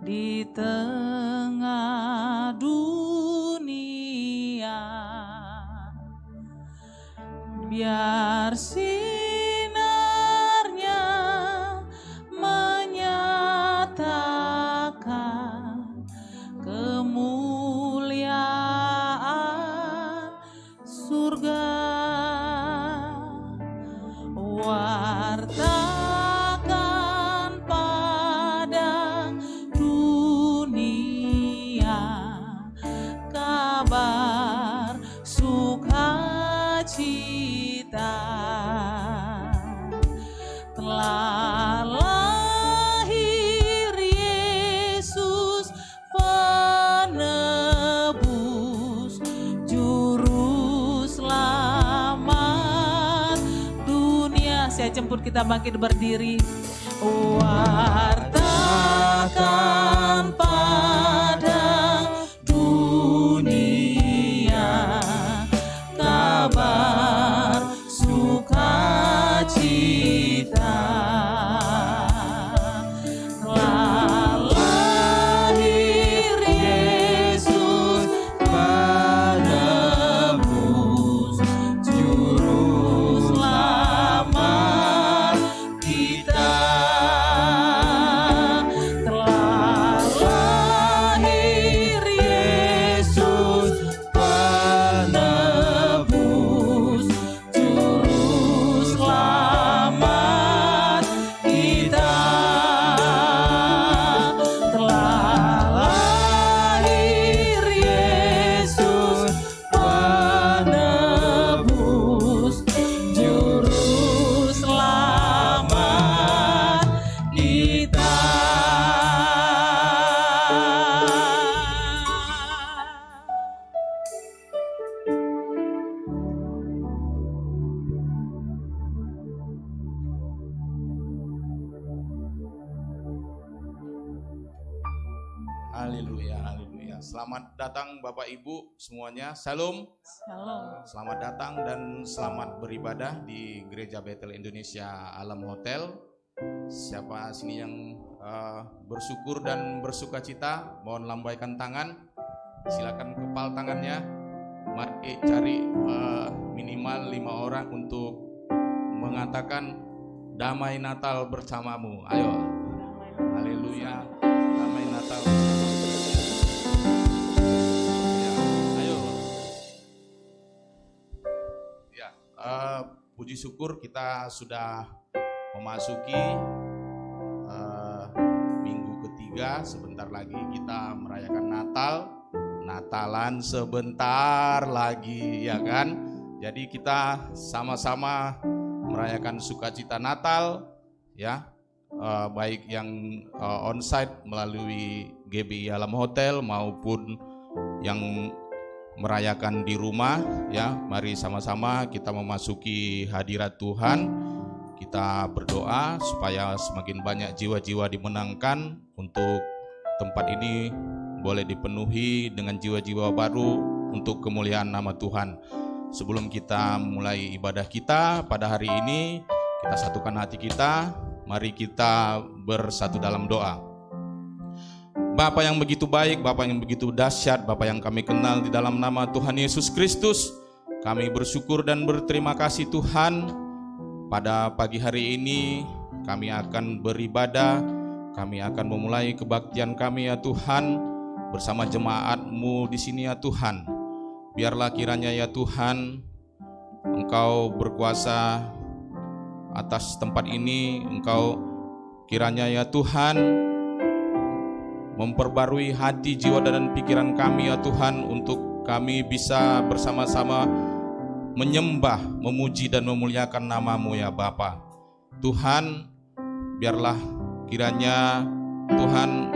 di tengah dunia. Biar sinarnya menyatakan kemuliaan surga. Wartakan pada dunia kabar sukacita. Telah lahir Yesus penebus, juru selamat dunia. Saya jemput kita bangkit berdiri. Wartakan pada dunia kabar sukacita. Telah lahir Yesus penebus, juru selamat kita. Telah lahir Yesus penebus, juru selamat kita. Telah lahir Yesus penebus, juru selamat kita. Haleluya, haleluya. Selamat datang Bapak Ibu semuanya. Shalom. Shalom. Selamat datang dan selamat beribadah di Gereja Betel Indonesia Alam Hotel. Siapa sini yang bersyukur dan bersukacita, mohon lambaikan tangan. Silakan kepal tangannya. Mari cari minimal 5 orang untuk mengatakan damai Natal bersamamu. Ayo. Haleluya. Damai Natal bersamamu. Puji syukur kita sudah memasuki minggu ketiga. Sebentar lagi kita merayakan Natal. Natalan sebentar lagi, ya kan? Jadi kita sama-sama merayakan sukacita Natal, ya. Baik yang onsite melalui GBI Alam Hotel maupun yang merayakan di rumah, ya. Mari sama-sama kita memasuki hadirat Tuhan. Kita berdoa supaya semakin banyak jiwa-jiwa dimenangkan untuk tempat ini boleh dipenuhi dengan jiwa-jiwa baru untuk kemuliaan nama Tuhan. Sebelum kita mulai ibadah kita pada hari ini, kita satukan hati kita. Mari kita bersatu dalam doa. Bapa yang begitu baik, Bapa yang begitu dahsyat, Bapa yang kami kenal di dalam nama Tuhan Yesus Kristus, kami bersyukur dan berterima kasih Tuhan. Pada pagi hari ini kami akan beribadah, kami akan memulai kebaktian kami ya Tuhan bersama jemaat-Mu di sini ya Tuhan. Biarlah kiranya ya Tuhan Engkau berkuasa atas tempat ini, Engkau kiranya ya Tuhan memperbarui hati, jiwa dan pikiran kami ya Tuhan, untuk kami bisa bersama-sama menyembah, memuji dan memuliakan nama-Mu ya Bapa. Tuhan, biarlah kiranya Tuhan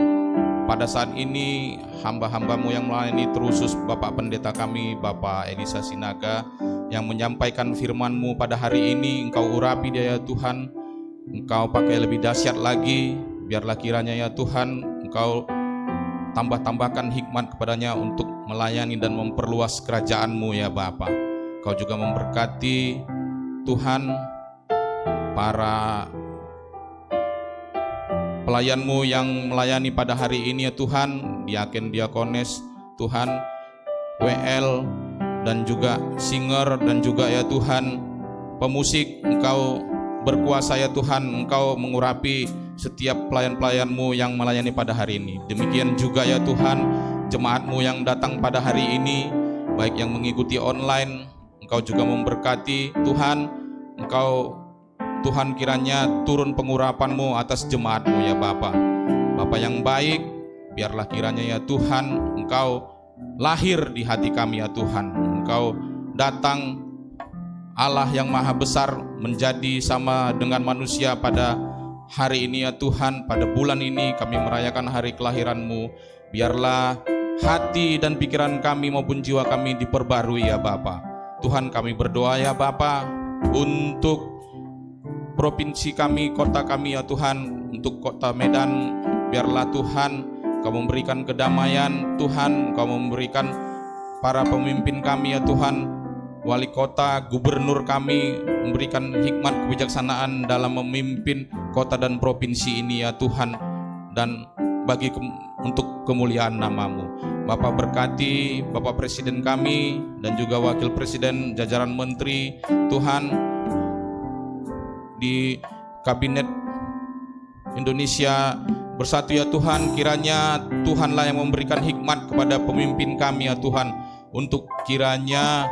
pada saat ini hamba-hamba-Mu yang melayani, terusus Bapak Pendeta kami, Bapak Elisa Sinaga, yang menyampaikan firman-Mu pada hari ini, Engkau urapi dia ya Tuhan, Engkau pakai lebih dahsyat lagi. Biarlah kiranya ya Tuhan Engkau tambah-tambahkan hikmat kepadanya untuk melayani dan memperluas kerajaan-Mu ya Bapa. Engkau juga memberkati Tuhan para pelayan-Mu yang melayani pada hari ini ya Tuhan, diaken diakones Tuhan, WL dan juga singer dan juga ya Tuhan pemusik, Engkau berkuasa ya Tuhan, Engkau mengurapi setiap pelayan-pelayan-Mu yang melayani pada hari ini. Demikian juga ya Tuhan, jemaat-Mu yang datang pada hari ini, baik yang mengikuti online, Engkau juga memberkati Tuhan. Engkau Tuhan kiranya turun pengurapan-Mu atas jemaat-Mu ya Bapa. Bapa yang baik, biarlah kiranya ya Tuhan, Engkau lahir di hati kami ya Tuhan. Engkau datang, Allah yang maha besar, menjadi sama dengan manusia pada hari ini ya Tuhan. Pada bulan ini kami merayakan hari kelahiran-Mu. Biarlah hati dan pikiran kami maupun jiwa kami diperbarui ya Bapa. Tuhan, kami berdoa ya Bapa untuk provinsi kami, kota kami ya Tuhan, untuk kota Medan. Biarlah Tuhan Kau memberikan kedamaian Tuhan, Kau memberikan para pemimpin kami ya Tuhan, wali kota, gubernur kami, memberikan hikmat kebijaksanaan dalam memimpin kota dan provinsi ini ya Tuhan, dan untuk kemuliaan nama-Mu. Bapak berkati Bapak Presiden kami dan juga Wakil Presiden, jajaran Menteri Tuhan di Kabinet Indonesia Bersatu ya Tuhan. Kiranya Tuhanlah yang memberikan hikmat kepada pemimpin kami ya Tuhan, untuk kiranya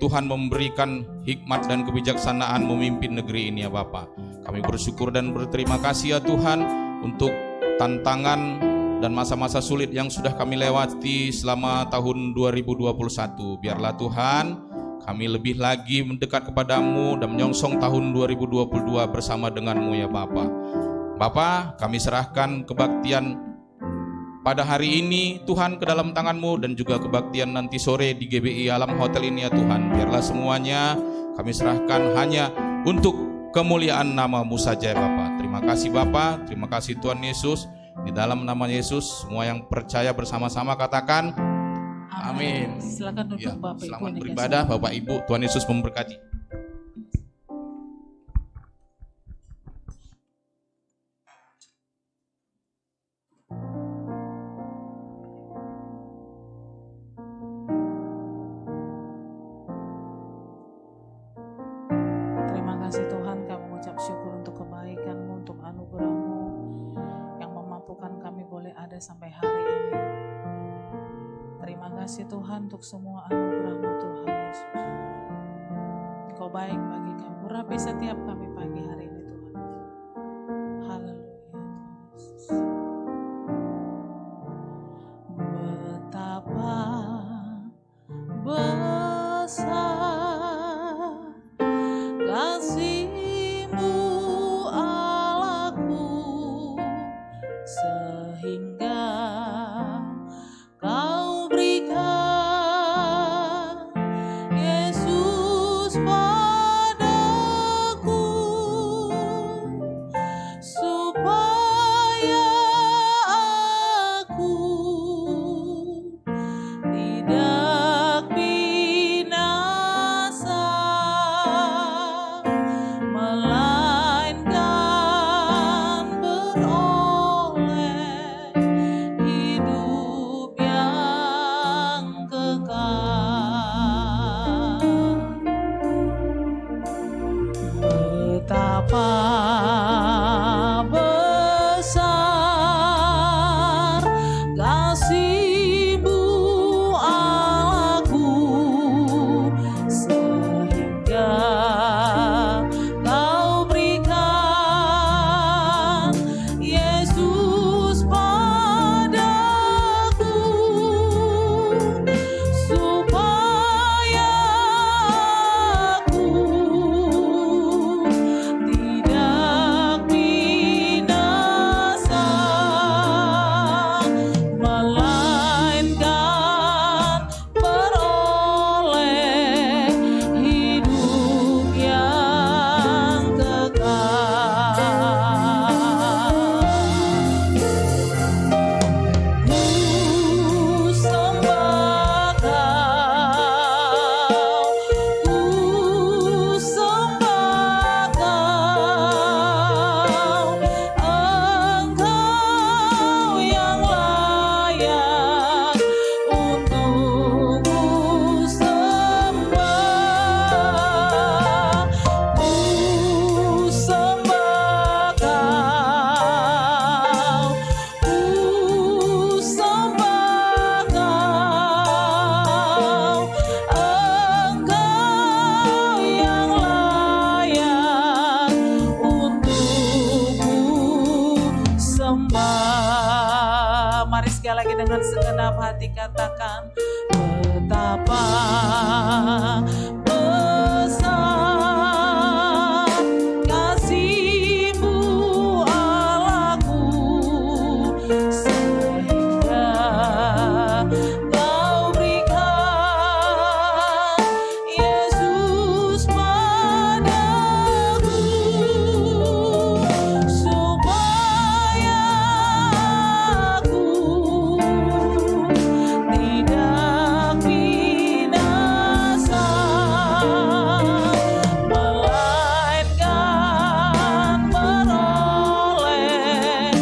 Tuhan memberikan hikmat dan kebijaksanaan memimpin negeri ini ya Bapa. Kami bersyukur dan berterima kasih ya Tuhan untuk tantangan dan masa-masa sulit yang sudah kami lewati selama tahun 2021. Biarlah Tuhan kami lebih lagi mendekat kepadamu dan menyongsong tahun 2022 bersama denganmu ya Bapa. Bapa, kami serahkan kebaktian pada hari ini Tuhan ke dalam tangan-Mu, dan juga kebaktian nanti sore di GBI Alam Hotel ini ya Tuhan. Biarlah semuanya kami serahkan hanya untuk kemuliaan nama-Mu saja ya Bapa. Terima kasih Bapa, terima kasih Tuhan Yesus. Di dalam nama Yesus, semua yang percaya bersama-sama katakan amin. Silakan duduk Ya, Bapak Ibu. selamat beribadah Bapak Ibu, Tuhan Yesus memberkati. Terima kasih Tuhan, kami mengucap syukur untuk kebaikan-Mu, untuk anugerah-Mu yang memampukan kami boleh ada sampai hari ini. Terima kasih Tuhan untuk semua anugerah-Mu Tuhan Yesus. Engkau baik bagi kami, urapi setiap kami pagi hari ini Tuhan. Haleluya Tuhan Yesus. Betapa besar kasih-Mu Allahku, sehingga Kau berikan Yesus padaku. Mari sekali lagi dengan segenap hati katakan, betapa besar kasih-Mu Allahku, sehingga Kau berikan Yesus padaku, supaya aku tidak binasa, melainkan beroleh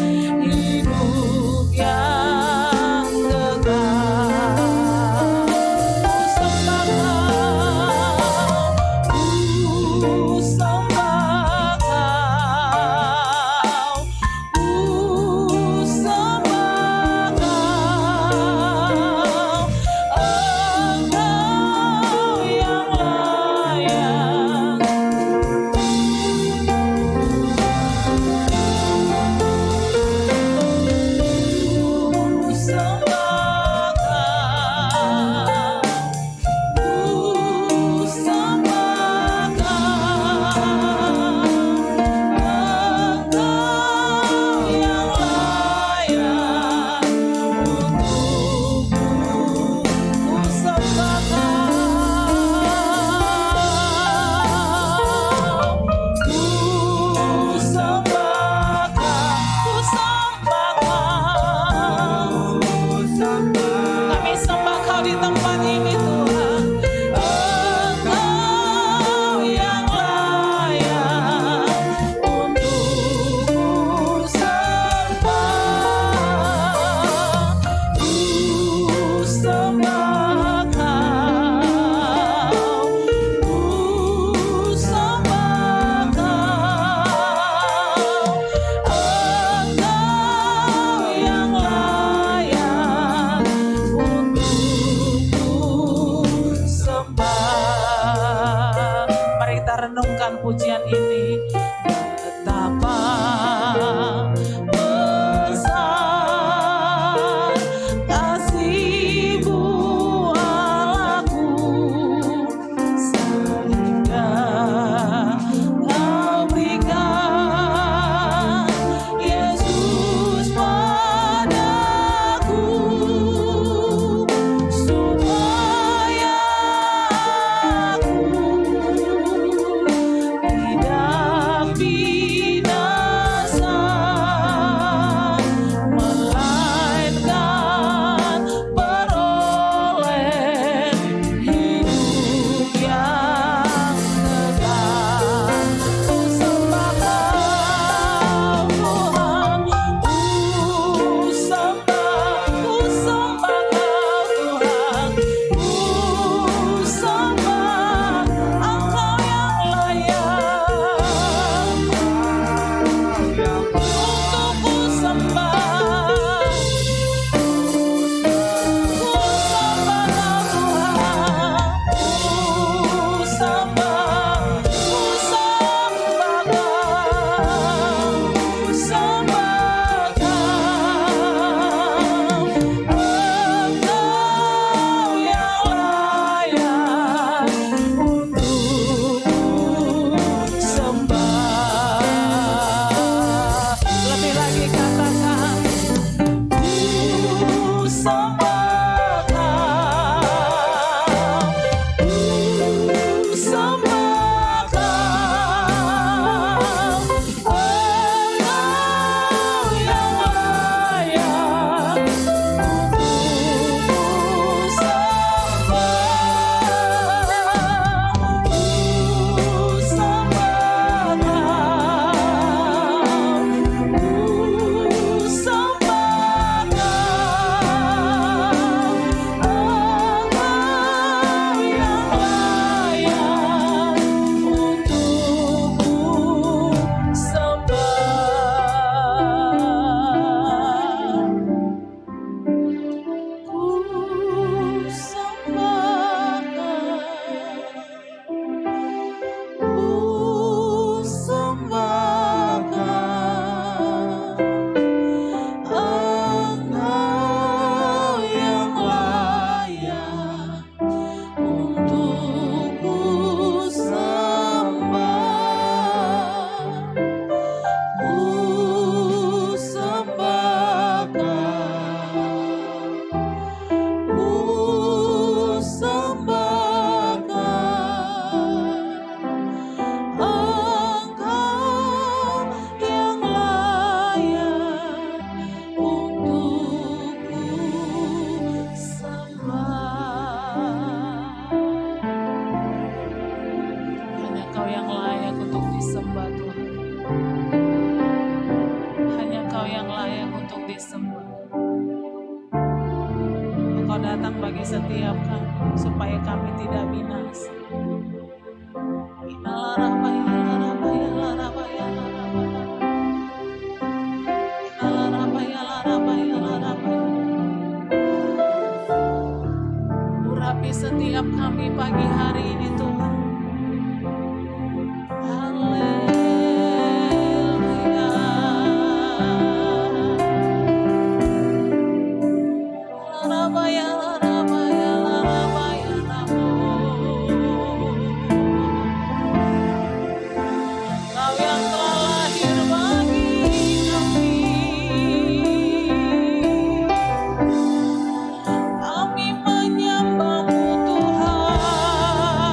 hidup yang kekal. Ku sembah Kau, ku sembah Kau, Engkau yang layak. Ku sembah Kau, ku sembah Kau, Engkau yang layak untukku. Ku sembah Kau, ku sembah Kau, ku sembah Kau. Kami sembah Kau di tempat ini Tuhan. Engkau yang layak untuk ku sembah. Ku sembah Kau, ku sembah Kau, Engkau yang layak untuk ku sembah. Mari kita renungkan pujian ini. Betapa besar kasih-Mu Allahku, sehingga Kau berikan Yesus padaku, supaya aku tidak binasa, melainkan beroleh hidup yang kekal. Ku sembah Kau Tuhan, ku sembah Kau Tuhan, ku sembah Engkau yang layak untuk ku sembah. Ku sembah Kau Tuhan, ku sembah Kau, ku sembah Kau, Engkau yang layak untuk ku sembah. Lebih lagi katakan, ku sembah Kau, ku sembah Kau, Engkau yang layak untuk ku sembah. Ku sembah Kau, ku sembah Kau, datang bagi setiap kami, supaya kami tidak binasa. Urapi setiap kami pagi hari ini Tuhan. Haleluya. Larabaya, larabaya, larabaya, namo. Kau yang telah lahir bagi kami. Kami menyembahmu Tuhan.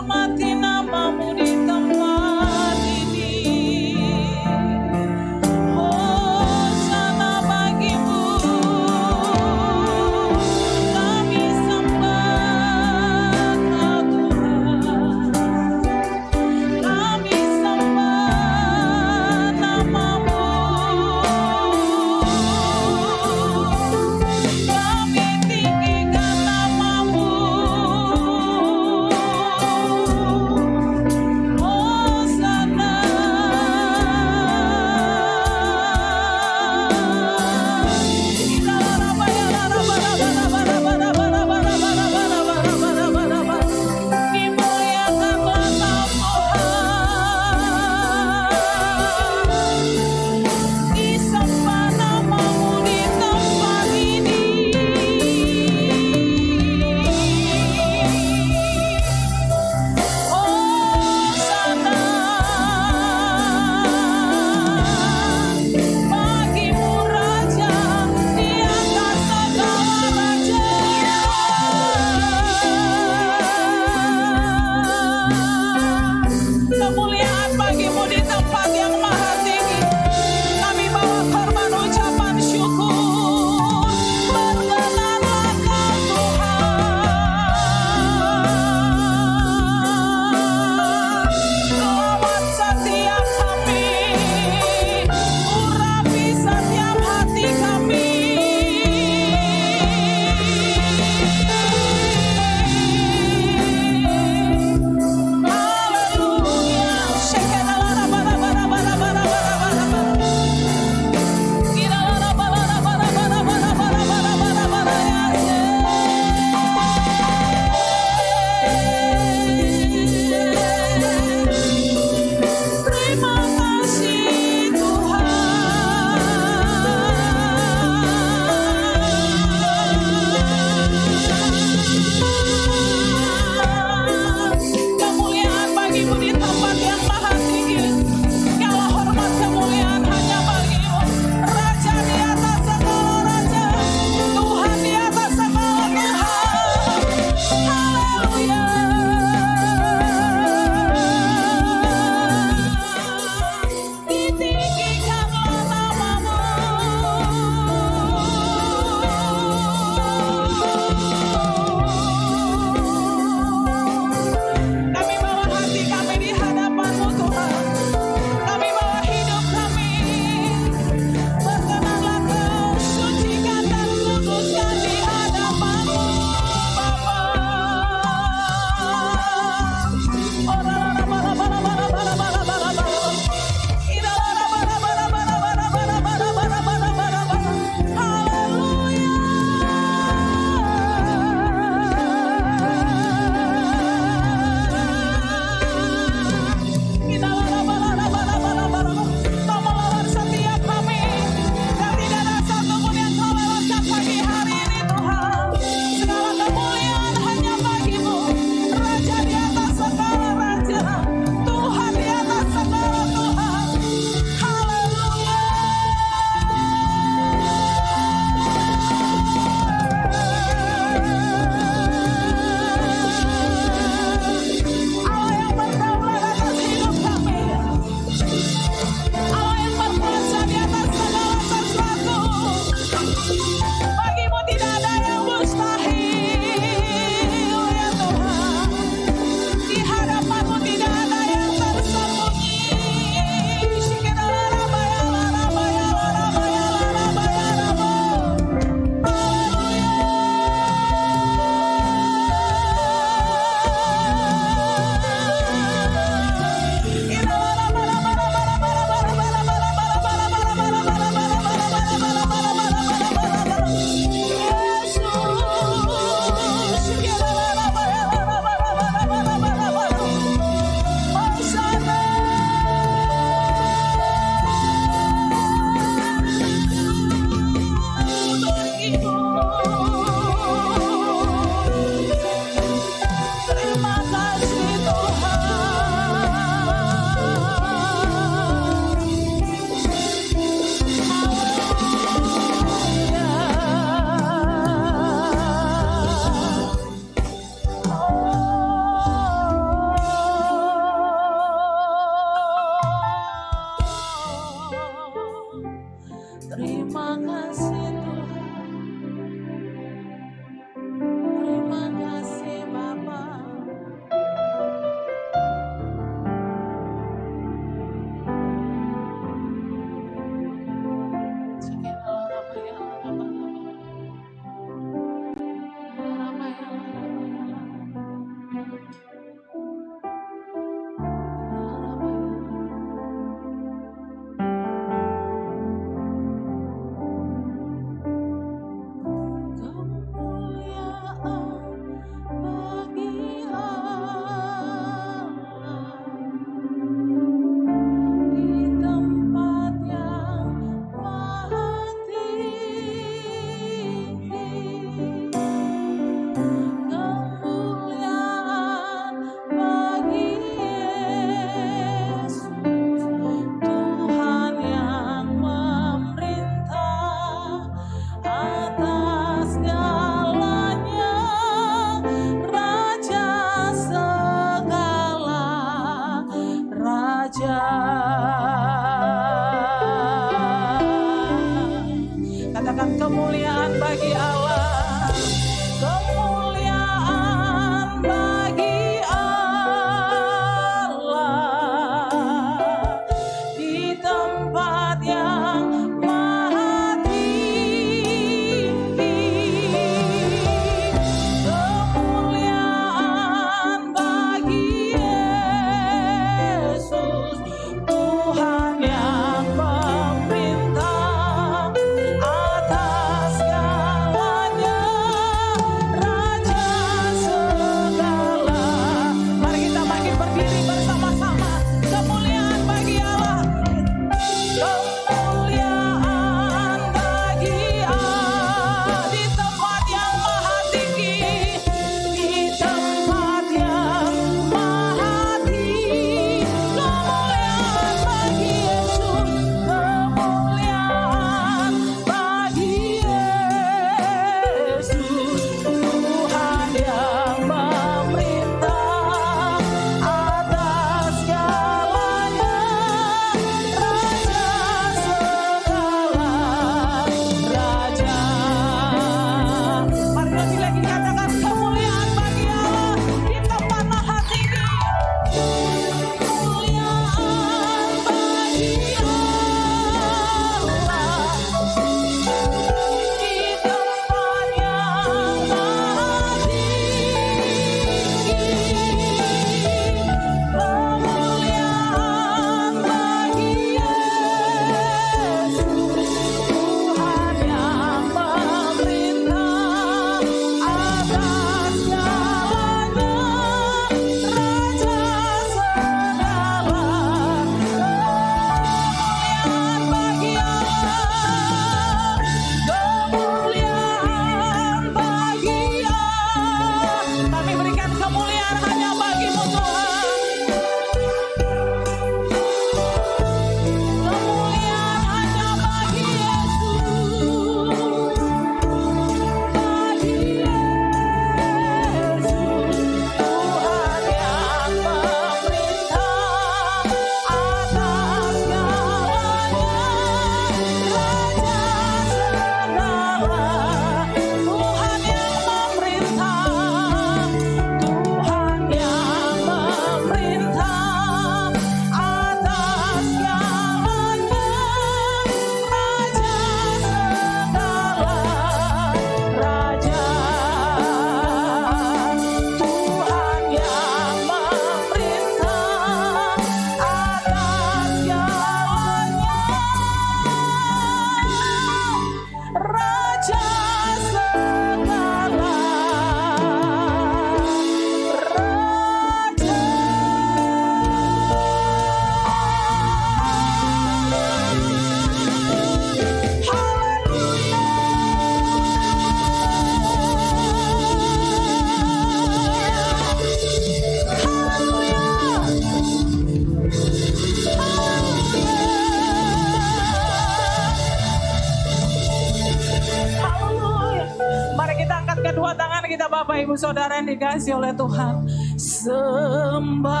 saudara yang dikasihi oleh Tuhan, sembah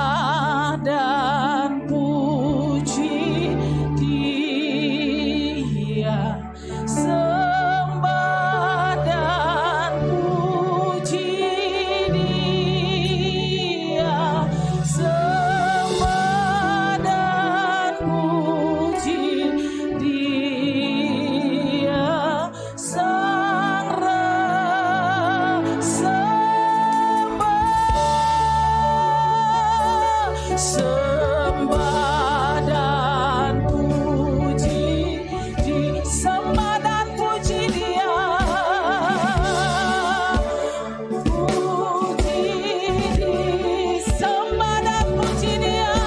dan puji Dia, sembah dan puji Dia, sembah dan puji Dia, Sang sembah dan puji sembah dan puji Dia, puji sembah dan puji Dia,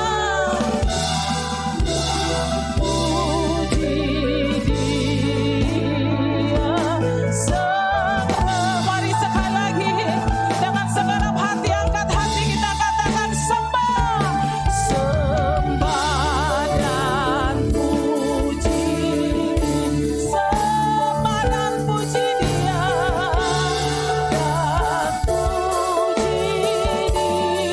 puji Dia, mari sekali lagi dengan segenap hati, angkat hati kita katakan sembah dan puji, sembah dan puji Dia, dan puji Dia,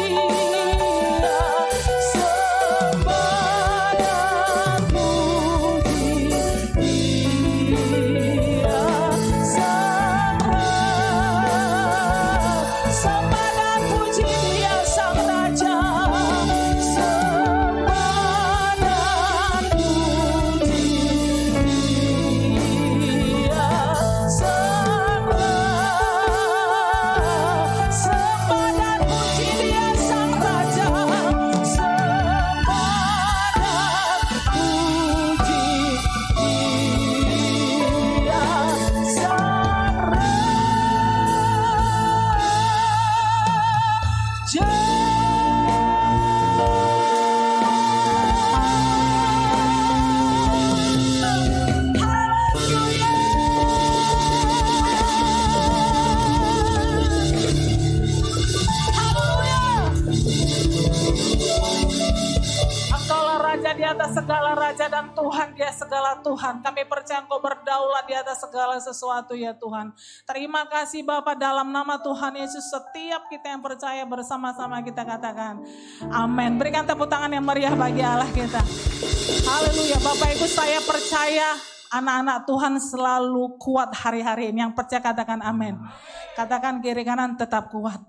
sembah dan puji Dia, sembah dan puji Dia, Sang Raja, sembah dan puji Dia, Sang sembah dan puji Dia, Sang Raja, sembah dan puji Dia, Sang Engkaulah Raja di atas segala Raja dan Tuhan di atas segala Tuhan. Kami percaya Engkau berdaulat di atas segala sesuatu ya Tuhan. Terima kasih Bapa, dalam nama Tuhan Yesus setiap kita yang percaya bersama-sama kita katakan amin. Berikan tepuk tangan yang meriah bagi Allah kita. Haleluya. Bapak Ibu, saya percaya anak-anak Tuhan selalu kuat hari-hari ini. Yang percaya katakan amin. Katakan kiri kanan tetap kuat.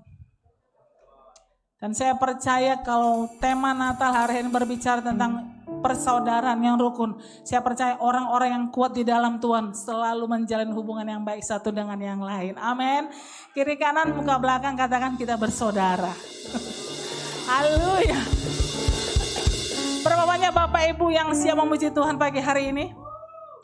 Dan saya percaya kalau tema Natal hari ini berbicara tentang persaudaraan yang rukun. Saya percaya orang-orang yang kuat di dalam Tuhan selalu menjalin hubungan yang baik satu dengan yang lain. Amin. Kiri kanan muka belakang katakan kita bersaudara. Haleluya. Berapa banyak Bapak Ibu yang siap memuji Tuhan pagi hari ini?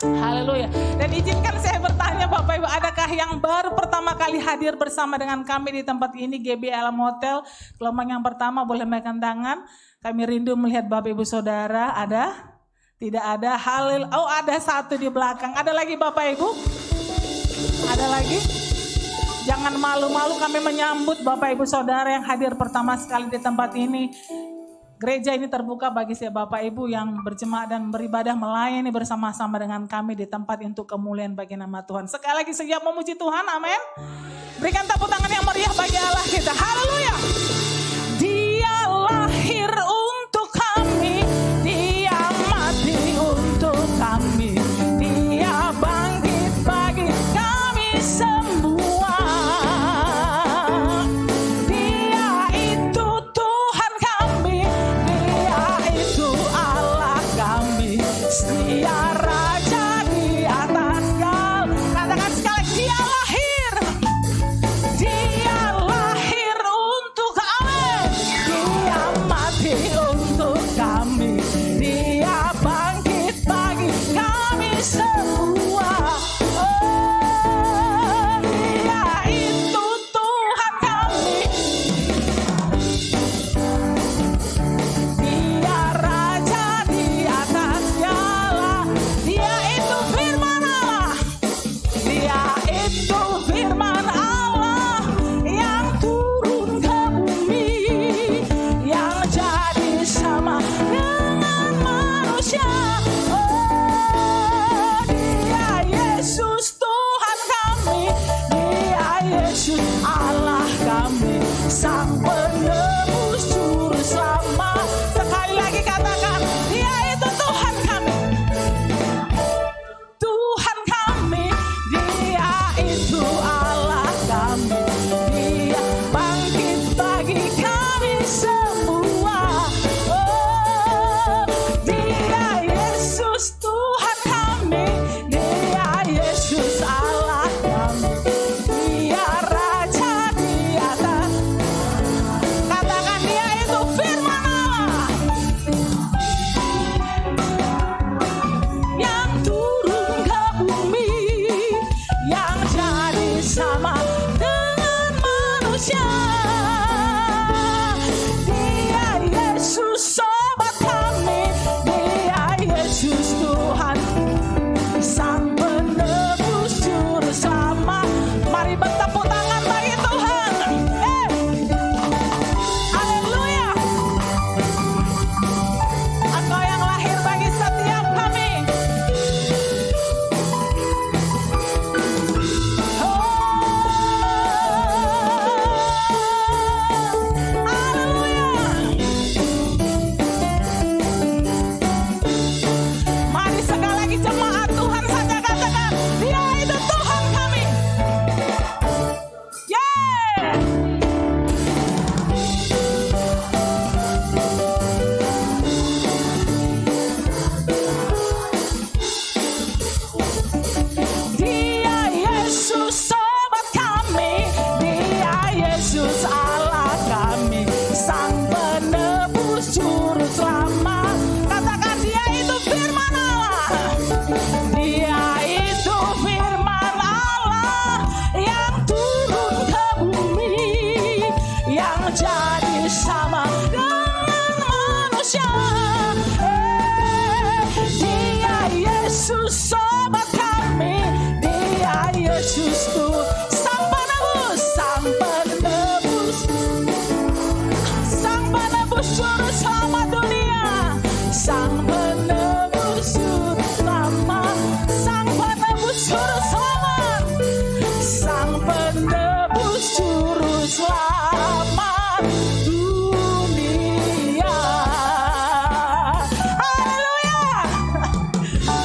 Haleluya. Dan izinkan saya bertanya Bapak Ibu, adakah yang baru pertama kali hadir bersama dengan kami di tempat ini, GB Alam Hotel? Gelombang yang pertama boleh menaikkan tangan. Kami rindu melihat Bapak Ibu Saudara. Ada? Tidak ada. Haleluya. Oh, ada satu di belakang. Ada lagi Bapak Ibu? Ada lagi? Jangan malu-malu, kami menyambut Bapak Ibu Saudara yang hadir pertama sekali di tempat ini. Gereja ini terbuka bagi setiap Bapak Ibu yang berjemaat dan beribadah melayani bersama-sama dengan kami di tempat untuk kemuliaan bagi nama Tuhan. Sekali lagi siap memuji Tuhan, amin. Berikan tepuk tangan yang meriah bagi Allah kita. Haleluya. Dia lahir untuk kami, Dia mati untuk kami, Dia bangkit bagi kami semua. Dia Raja di atas segala. Katakan sekali, Dia lahir Sang penebus juru selamat. Sekali lagi katakan, Dia itu Tuhan kami. Tuhan kami, Dia itu Allah kami. Dia bangkit bagi kami semua. Oh, Dia Yesus Tuhan kami. Dia Yesus Allah kami. Dia Raja di atas. Katakan, Dia itu firman Allah yang turun ke bumi, yang jadi sama dengan manusia. Dia Yesus sobat kami. Dia Yesus Tuhan, Sang penebus juru selamat. Mari bertepuk tangan bagi Tuhan. Haleluya. Engkau yang lahir bagi setiap kami. Haleluya. Mari sekali lagi jemaat Tuhan saja katakan, Dia itu Tuhan kami. Yeay. Dia Yesus sobat kami. Dia Yesus Allah kami. Sang penebus juru selamat. Katakan, Dia itu firman Allah. Dia itu firman Allah yang turun ke bumi, yang jadi sama dengan manusia. Dia Yesus sobat kami. Dia Yesus tuh Sang penebus, Sang penebus, Sang penebus juru selamat dunia. Sang penebus juru selamat. Sang penebus juru selamat. Sang penebus juru selamat dunia. Haleluya.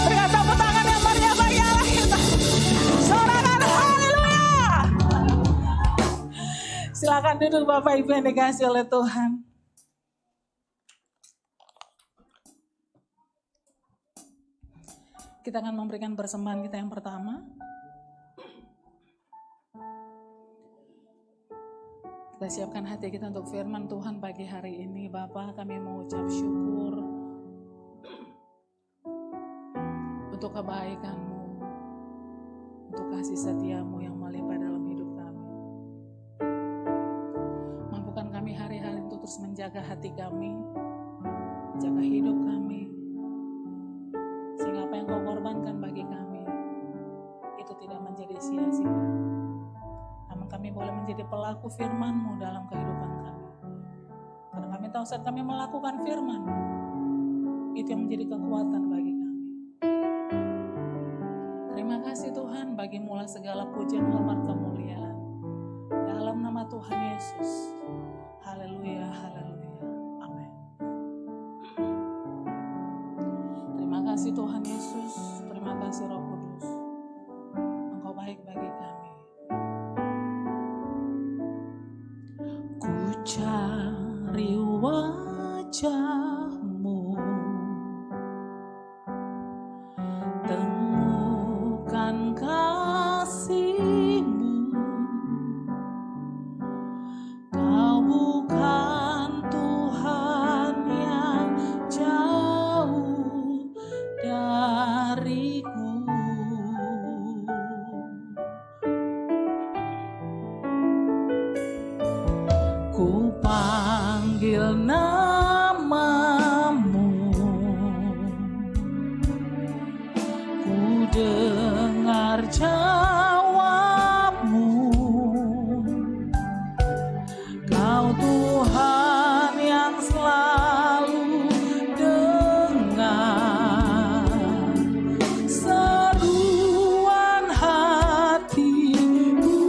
Berikan tepuk tangan yang meriah bagi Allah kita. Sorakan haleluya. Silakan duduk Bapak Ibu yang dikasihi oleh Tuhan. Kita akan memberikan persembahan kita yang pertama. Kita siapkan hati kita untuk firman Tuhan pagi hari ini. Bapa, kami mengucap syukur untuk kebaikan-Mu, untuk kasih setia-Mu yang melimpah dalam hidup kami. Mampukan kami hari-hari untuk terus menjaga hati kami, menjaga hidup kami, sehingga apa yang Kau korbankan bagi kami itu tidak menjadi sia-sia. Namun kami boleh menjadi pelaku firman-Mu dalam kehidupan kami. Karena kami tahu saat kami melakukan firman, itu yang menjadi kekuatan bagi kami. Terima kasih Tuhan, bagi mula segala pujian, hormat, kemuliaan. Dalam nama Tuhan Yesus. Haleluya, haleluya. Amin. Terima kasih Tuhan Yesus. Terima kasih Roh Kudus. Engkau baik bagi kami. Ku cari wajah-Mu, temukan kasih-Mu. Kau bukan Tuhan yang jauh dariku. Ku panggil nama-Mu, ku dengar jawab-Mu. Kau Tuhan yang selalu dengar seruan hatiku.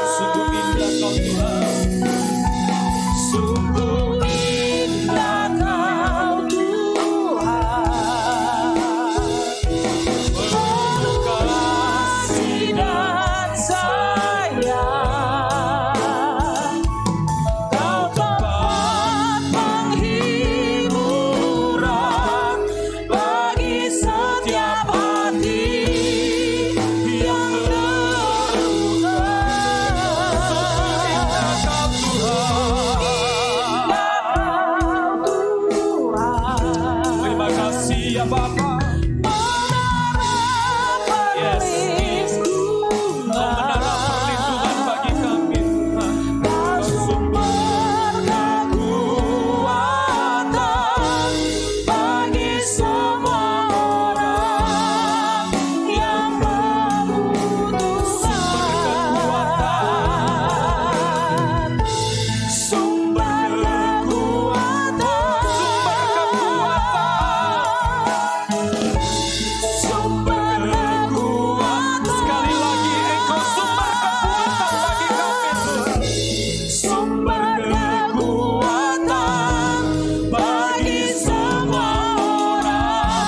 Sungguh indah Kau Tuhan. Sungguh indah Kau Tuhan, penuh kasih dan sayang. Kau tempat penghiburan bagi setiap hati yang terluka. Terima kasih ya Bapa. Yes. Kau menara perlindungan bagi kami Tuhan. Kau Sumber kekuatan bagi semua orang yang membutuhkan. Sumber kekuatan. sekali lagi Engkau sumber kekuatan bagi kami Tuhan. Sumber kekuatan bagi semua orang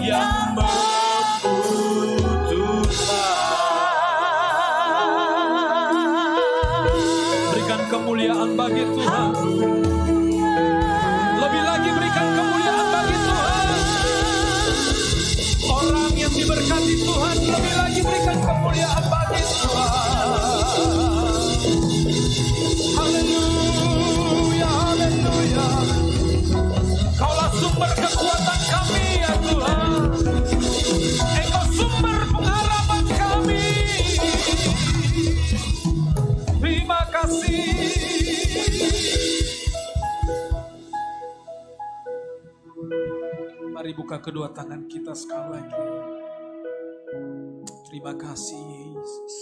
yang membutuhkan. Berikan kemuliaan bagi Tuhan. Lebih lagi berikan kemuliaan bagi Tuhan. Orang yang diberkati Tuhan, lebih lagi berikan kemuliaan bagi Tuhan. Haleluya, haleluya. Kaulah sumber kekuatan kami ya Tuhan. Engkau sumber pengharapan kami. Terima kasih. Mari buka kedua tangan kita sekali lagi. Terima kasih Yesus.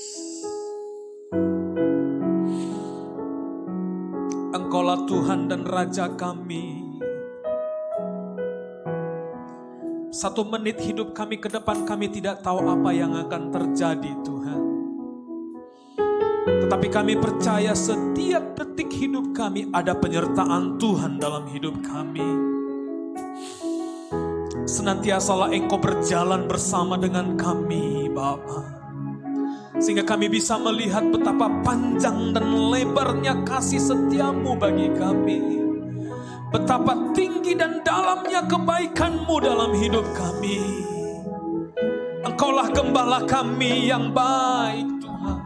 Engkaulah Tuhan dan Raja kami. 1 menit hidup kami ke depan, kami tidak tahu apa yang akan terjadi Tuhan. Tetapi kami percaya setiap detik hidup kami ada penyertaan Tuhan dalam hidup kami. Senantiasalah Engkau berjalan bersama dengan kami Bapa. Sehingga kami bisa melihat betapa panjang dan lebarnya kasih setiamu bagi kami. Betapa tinggi dan dalamnya kebaikan-Mu dalam hidup kami. Engkaulah gembala kami yang baik Tuhan.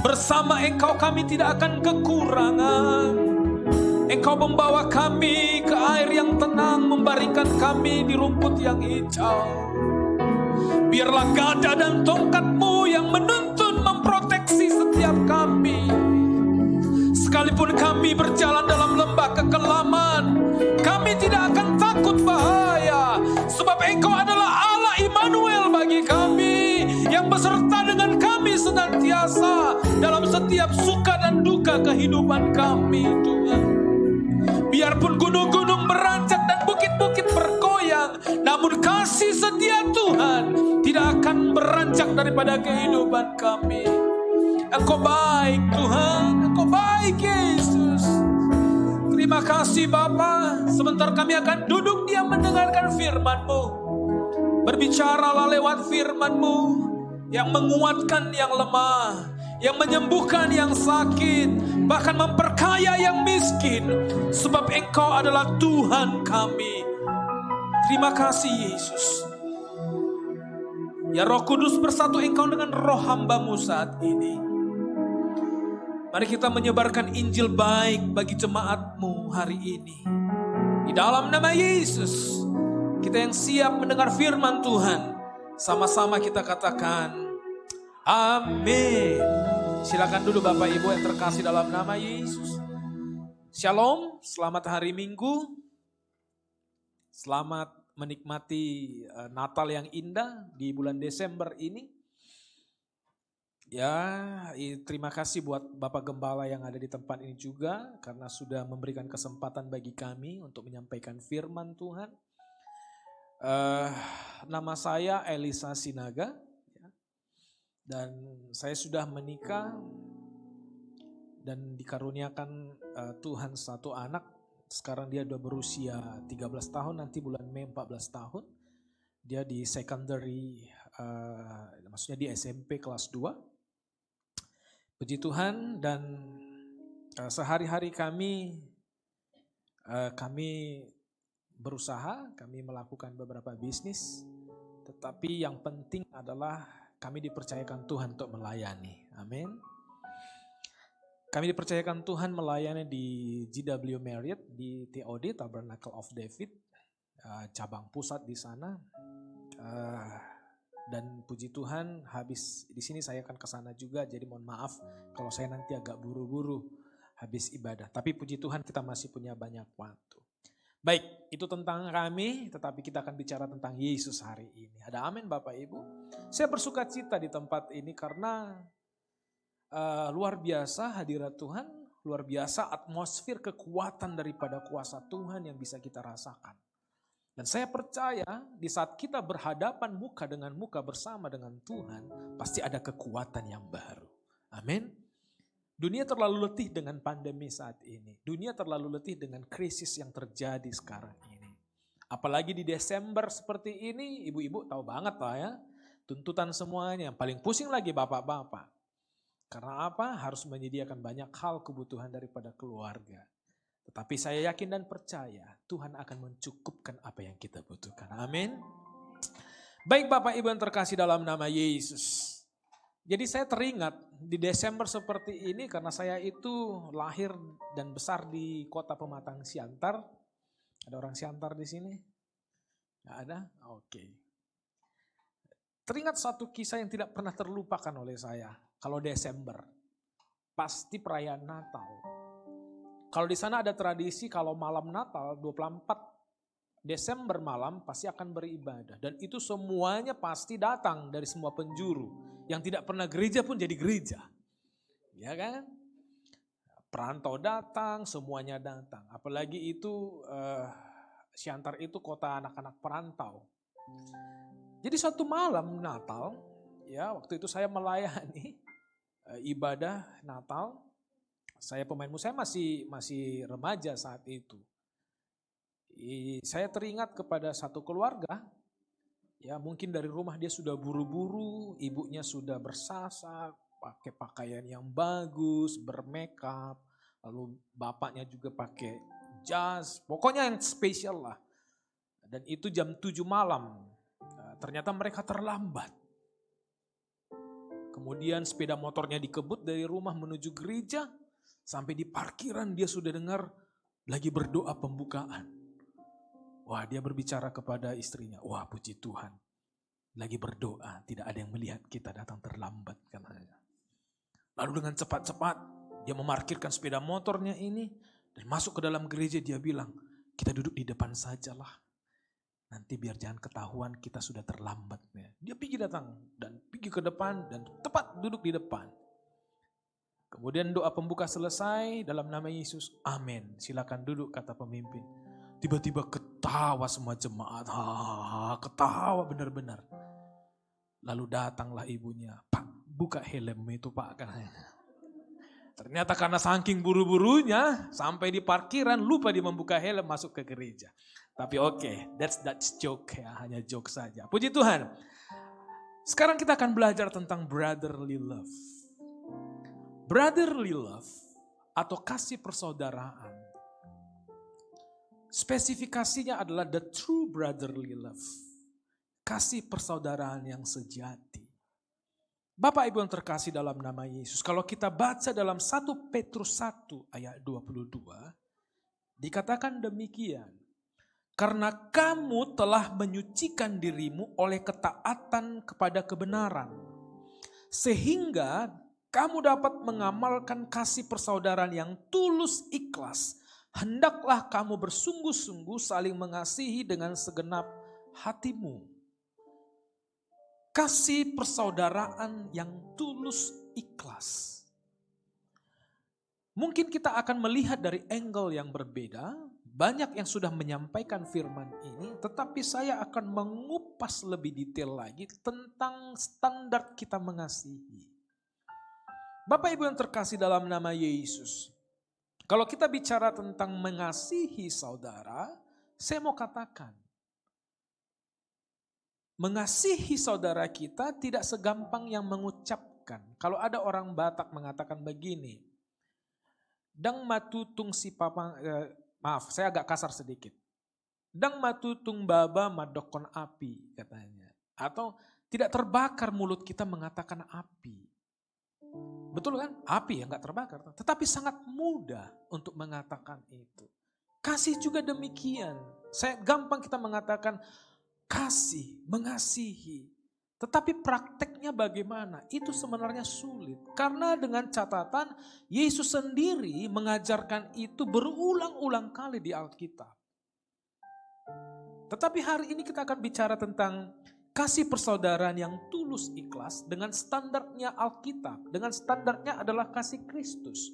Bersama Engkau kami tidak akan kekurangan. Engkau membawa kami ke air yang tenang, membaringkan kami di rumput yang hijau. Biarlah gada dan tongkat-Mu yang menuntun, memproteksi setiap kami. Sekalipun kami berjalan dalam lembah kekelaman, kami tidak akan takut bahaya. Sebab Engkau adalah Allah Immanuel bagi kami, yang beserta dengan kami senantiasa dalam setiap suka dan duka kehidupan kami Tuhan. Biarpun gunung-gunung beranjak dan bukit-bukit bergoyang, namun kasih setia Tuhan tidak akan beranjak daripada kehidupan kami. Engkau baik Tuhan, Engkau baik Yesus. Terima kasih Bapa. Sebentar kami akan duduk diam mendengarkan firman-Mu. Berbicaralah lewat firman-Mu yang menguatkan yang lemah, yang menyembuhkan yang sakit, bahkan memperkaya yang miskin. Sebab Engkau adalah Tuhan kami. Terima kasih Yesus. Ya Roh Kudus, bersatu Engkau dengan roh hamba-Mu saat ini. Mari kita menyebarkan Injil baik bagi jemaat-Mu hari ini. Di dalam nama Yesus, kita yang siap mendengar firman Tuhan, sama-sama kita katakan, amin. Silakan dulu Bapak Ibu yang terkasih dalam nama Yesus. Shalom, selamat hari Minggu. Selamat menikmati Natal yang indah di bulan Desember ini. Ya, terima kasih buat Bapak Gembala yang ada di tempat ini juga, karena sudah memberikan kesempatan bagi kami untuk menyampaikan firman Tuhan. Eh, Nama saya Elisa Sinaga, ya. Dan saya sudah menikah dan dikaruniakan Tuhan satu anak. Sekarang dia udah berusia 13 tahun, nanti bulan Mei 14 tahun. Dia di secondary, maksudnya di SMP kelas 2. Puji Tuhan, dan sehari-hari kami berusaha, kami melakukan beberapa bisnis. Tetapi yang penting adalah kami dipercayakan Tuhan untuk melayani. Amin. Kami dipercayakan Tuhan melayani di GW Marriott di TOD, Tabernacle of David, cabang pusat di sana. Dan puji Tuhan, habis di sini saya akan ke sana juga. Jadi mohon maaf kalau saya nanti agak buru-buru habis ibadah. Tapi puji Tuhan kita masih punya banyak waktu. Baik, itu tentang kami, tetapi kita akan bicara tentang Yesus hari ini. Ada amin Bapak Ibu? Saya bersuka cita di tempat ini karena luar biasa hadirat Tuhan, luar biasa atmosfer kekuatan daripada kuasa Tuhan yang bisa kita rasakan. Dan saya percaya di saat kita berhadapan muka dengan muka bersama dengan Tuhan, pasti ada kekuatan yang baru. Amin. Dunia terlalu letih dengan pandemi saat ini. Dunia terlalu letih dengan krisis yang terjadi sekarang ini. Apalagi di Desember seperti ini, ibu-ibu tahu banget lah ya. Tuntutan semuanya, paling pusing lagi bapak-bapak. Karena apa? Harus menyediakan banyak hal kebutuhan daripada keluarga. Tetapi saya yakin dan percaya Tuhan akan mencukupkan apa yang kita butuhkan. Amin. Baik Bapak Ibu yang terkasih dalam nama Yesus. Jadi saya teringat di Desember seperti ini karena saya itu lahir dan besar di kota Pematang Siantar. Ada orang Siantar di sini? Nggak ada? Oke. Teringat satu kisah yang tidak pernah terlupakan oleh saya. Kalau Desember, pasti perayaan Natal. Kalau di sana ada tradisi kalau malam Natal 24 Desember malam pasti akan beribadah. Dan itu semuanya pasti datang dari semua penjuru. Yang tidak pernah gereja pun jadi gereja. Ya kan? Perantau datang, semuanya datang. Apalagi itu Siantar itu kota anak-anak perantau. Jadi suatu malam Natal, ya waktu itu saya melayani ibadah Natal. Saya pemain musik, saya masih remaja saat itu. Saya teringat kepada satu keluarga, ya mungkin dari rumah dia sudah buru-buru, ibunya sudah bersasak, pakai pakaian yang bagus, bermakeup, lalu bapaknya juga pakai jas, pokoknya yang spesial lah. Dan itu jam 7 malam, ternyata mereka terlambat. Kemudian sepeda motornya dikebut dari rumah menuju gereja, sampai di parkiran dia sudah dengar lagi berdoa pembukaan. Wah, dia berbicara kepada istrinya, wah puji Tuhan, lagi berdoa, tidak ada yang melihat kita datang terlambat. Katanya. Lalu dengan cepat-cepat dia memarkirkan sepeda motornya ini dan masuk ke dalam gereja. Dia bilang, kita duduk di depan sajalah, nanti biar jangan ketahuan kita sudah terlambat. Dia pergi datang dan pergi ke depan dan tepat duduk di depan. Kemudian doa pembuka selesai dalam nama Yesus, amin. Silakan duduk kata pemimpin. Tiba-tiba ketawa semua jemaat, ketawa benar-benar. Lalu datanglah ibunya, Pak buka helm itu Pak. Ternyata karena saking buru-burunya sampai di parkiran lupa dia membuka helm masuk ke gereja. Tapi oke, that's joke ya, hanya joke saja. Puji Tuhan. Sekarang kita akan belajar tentang brotherly love. Brotherly love atau kasih persaudaraan. Spesifikasinya adalah the true brotherly love. Kasih persaudaraan yang sejati. Bapak Ibu yang terkasih dalam nama Yesus. Kalau kita baca dalam 1 Petrus 1 ayat 22. Dikatakan demikian. Karena kamu telah menyucikan dirimu oleh ketaatan kepada kebenaran. Sehingga kamu dapat mengamalkan kasih persaudaraan yang tulus ikhlas. Hendaklah kamu bersungguh-sungguh saling mengasihi dengan segenap hatimu. Kasih persaudaraan yang tulus ikhlas. Mungkin kita akan melihat dari angle yang berbeda Banyak yang sudah menyampaikan firman ini, tetapi saya akan mengupas lebih detail lagi tentang standar kita mengasihi. Bapak Ibu yang terkasih dalam nama Yesus, kalau kita bicara tentang mengasihi saudara, saya mau katakan, mengasihi saudara kita tidak segampang yang mengucapkan. Kalau ada orang Batak mengatakan begini, dang matutung si papa, maaf saya agak kasar sedikit. Dang matutung baba madokon api katanya. Atau tidak terbakar mulut kita mengatakan api. Betul kan? Api ya nggak terbakar. Tetapi sangat mudah untuk mengatakan itu. Kasih juga demikian. Gampang kita mengatakan kasih, mengasihi. Tetapi prakteknya bagaimana? Itu sebenarnya sulit. Karena dengan catatan Yesus sendiri mengajarkan itu berulang-ulang kali di Alkitab. Tetapi hari ini kita akan bicara tentang kasih persaudaraan yang tulus ikhlas dengan standarnya Alkitab. Dengan standarnya adalah kasih Kristus.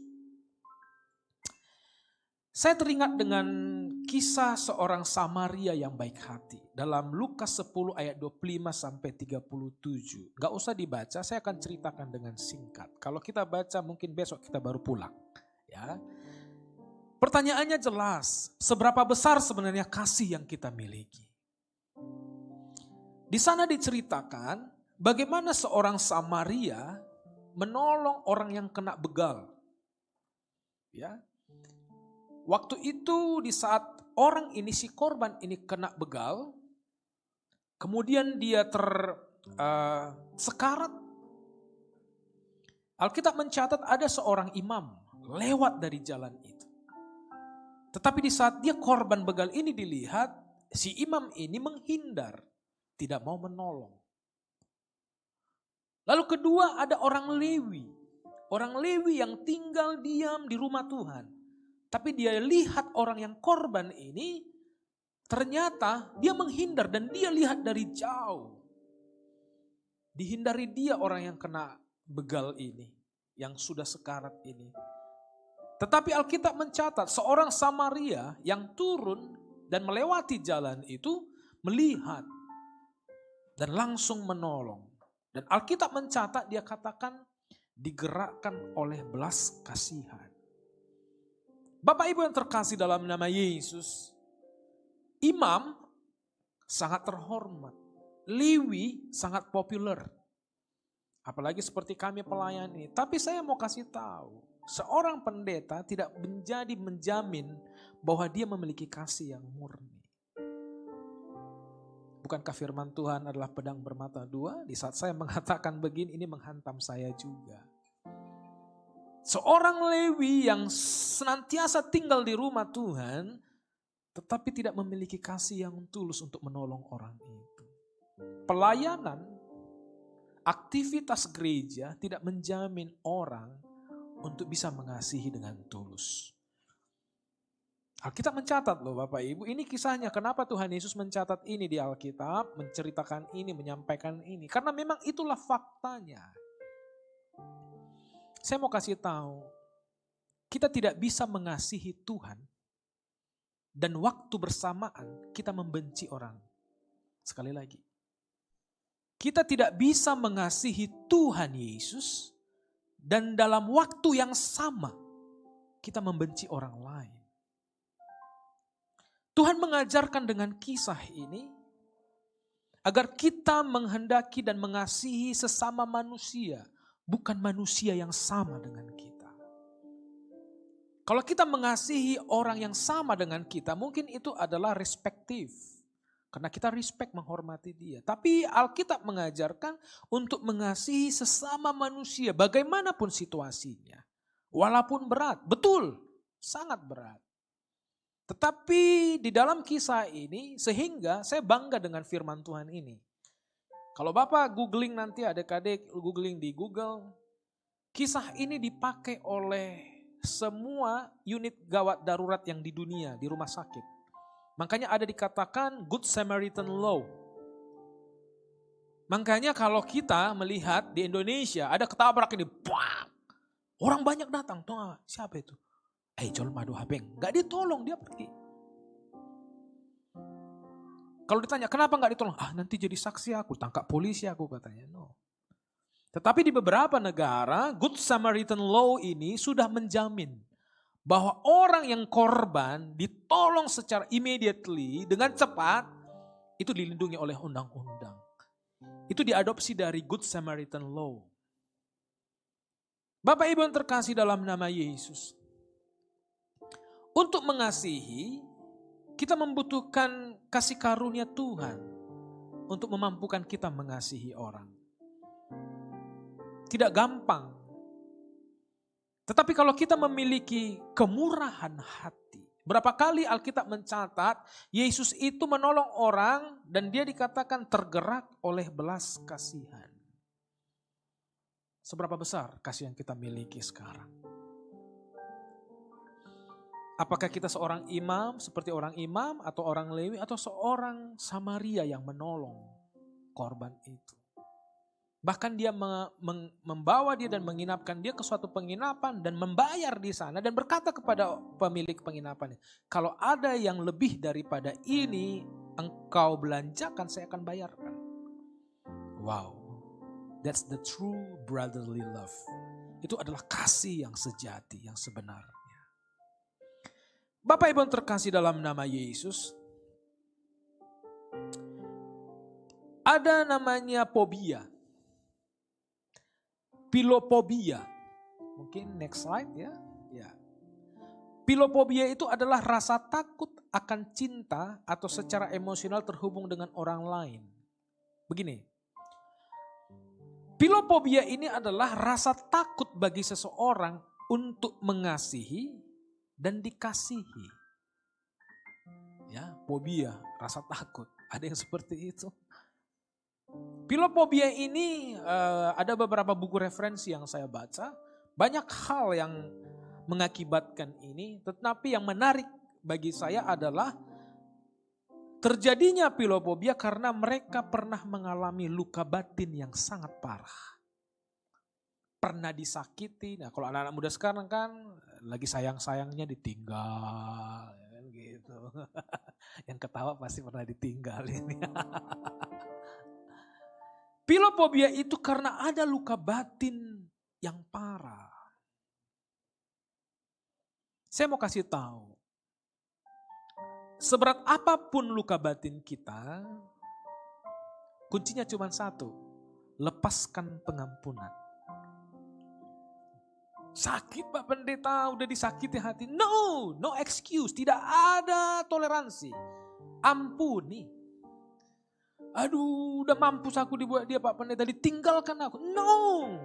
Saya teringat dengan kisah seorang Samaria yang baik hati. Dalam Lukas 10 ayat 25 sampai 37. Gak usah dibaca, saya akan ceritakan dengan singkat. Kalau kita baca mungkin besok kita baru pulang. Ya. Pertanyaannya jelas, seberapa besar sebenarnya kasih yang kita miliki? Di sana diceritakan bagaimana seorang Samaria menolong orang yang kena begal. Ya. Waktu itu di saat orang ini, si korban ini kena begal, kemudian dia sekarat. Alkitab mencatat ada seorang imam lewat dari jalan itu. Tetapi di saat dia korban begal ini dilihat, si imam ini menghindar, tidak mau menolong. Lalu kedua ada orang Lewi. Orang Lewi yang tinggal diam di rumah Tuhan. Tapi dia lihat orang yang korban ini, ternyata dia menghindar dan dia lihat dari jauh. Dihindari dia orang yang kena begal ini, yang sudah sekarat ini. Tetapi Alkitab mencatat seorang Samaria yang turun dan melewati jalan itu, melihat dan langsung menolong. Dan Alkitab mencatat dia katakan digerakkan oleh belas kasihan. Bapak Ibu yang terkasih dalam nama Yesus, imam sangat terhormat, Lewi sangat populer. Apalagi seperti kami pelayan ini. Tapi saya mau kasih tahu, seorang pendeta tidak menjamin bahwa dia memiliki kasih yang murni. Bukankah firman Tuhan adalah pedang bermata dua? Di saat saya mengatakan begini, ini menghantam saya juga. Seorang Lewi yang senantiasa tinggal di rumah Tuhan, tetapi tidak memiliki kasih yang tulus untuk menolong orang itu. Pelayanan, aktivitas gereja tidak menjamin orang untuk bisa mengasihi dengan tulus. Alkitab mencatat loh Bapak Ibu, ini kisahnya. Kenapa Tuhan Yesus mencatat ini di Alkitab, menceritakan ini, menyampaikan ini. Karena memang itulah faktanya. Saya mau kasih tahu, kita tidak bisa mengasihi Tuhan dan waktu bersamaan kita membenci orang. Sekali lagi, kita tidak bisa mengasihi Tuhan Yesus dan dalam waktu yang sama kita membenci orang lain. Tuhan mengajarkan dengan kisah ini agar kita menghendaki dan mengasihi sesama manusia. Bukan manusia yang sama dengan kita. Kalau kita mengasihi orang yang sama dengan kita, mungkin itu adalah respektif. Karena kita respect, menghormati dia. Tapi Alkitab mengajarkan untuk mengasihi sesama manusia, bagaimanapun situasinya. Walaupun berat, betul, sangat berat. Tetapi di dalam kisah ini, sehingga saya bangga dengan firman Tuhan ini. Kalau Bapak googling nanti, adik-adik googling di Google, kisah ini dipakai oleh semua unit gawat darurat yang di dunia, di rumah sakit. Makanya ada dikatakan Good Samaritan Law. Makanya kalau kita melihat di Indonesia ada ketabrak ini, bang, orang banyak datang, tuh siapa itu? Jol madu habeng, gak ditolong dia pergi. Kalau ditanya, kenapa nggak ditolong? Nanti jadi saksi aku, tangkap polisi aku katanya. No. Tetapi di beberapa negara, Good Samaritan Law ini sudah menjamin bahwa orang yang korban ditolong secara immediately dengan cepat, itu dilindungi oleh undang-undang. Itu diadopsi dari Good Samaritan Law. Bapak Ibu yang terkasih dalam nama Yesus. Untuk mengasihi, kita membutuhkan kasih karunia Tuhan untuk memampukan kita mengasihi orang. Tidak gampang. Tetapi kalau kita memiliki kemurahan hati. Berapa kali Alkitab mencatat Yesus itu menolong orang dan dia dikatakan tergerak oleh belas kasihan. Seberapa besar kasih yang kita miliki sekarang? Apakah kita seorang imam seperti orang imam atau orang Lewi atau seorang Samaria yang menolong korban itu? Bahkan dia membawa dia dan menginapkan dia ke suatu penginapan dan membayar di sana dan berkata kepada pemilik penginapan, kalau ada yang lebih daripada ini engkau belanjakan, saya akan bayarkan. Wow, that's the true brotherly love. Itu adalah kasih yang sejati, yang sebenarnya. Bapak Ibu yang terkasih dalam nama Yesus, ada namanya fobia, filofobia. Mungkin next slide ya. Filofobia itu adalah rasa takut akan cinta atau secara emosional terhubung dengan orang lain. Begini, filofobia ini adalah rasa takut bagi seseorang untuk mengasihi dan dikasihi. Ya, fobia, rasa takut. Ada yang seperti itu. Filofobia ini ada beberapa buku referensi yang saya baca. Banyak hal yang mengakibatkan ini. Tetapi yang menarik bagi saya adalah terjadinya filofobia karena mereka pernah mengalami luka batin yang sangat parah. Pernah disakiti. Nah, kalau anak-anak muda sekarang kan lagi sayang-sayangnya ditinggal, ya kan gitu. Yang ketawa pasti pernah ditinggal ini. Filofobia itu karena ada luka batin yang parah. Saya mau kasih tahu, seberat apapun luka batin kita, kuncinya cuma satu, lepaskan pengampunan. Sakit Pak Pendeta, udah disakiti hati. No excuse, tidak ada toleransi. Ampuni. Aduh, udah mampus aku dibuat dia Pak Pendeta, ditinggalkan aku. No,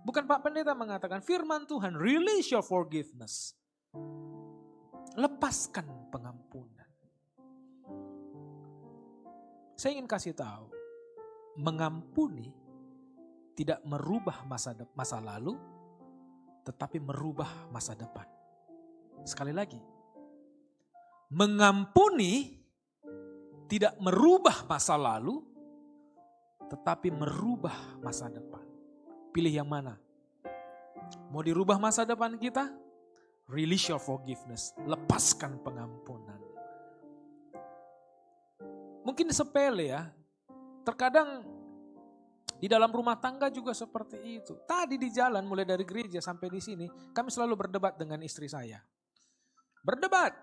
bukan Pak Pendeta mengatakan, firman Tuhan, release your forgiveness. Lepaskan pengampunan. Saya ingin kasih tahu, mengampuni tidak merubah masa lalu, tetapi merubah masa depan. Sekali lagi, mengampuni tidak merubah masa lalu, tetapi merubah masa depan. Pilih yang mana? Mau dirubah masa depan kita? Release your forgiveness. Lepaskan pengampunan. Mungkin sepele ya. Terkadang di dalam rumah tangga juga seperti itu. Tadi di jalan mulai dari gereja sampai di sini, kami selalu berdebat dengan istri saya. Berdebat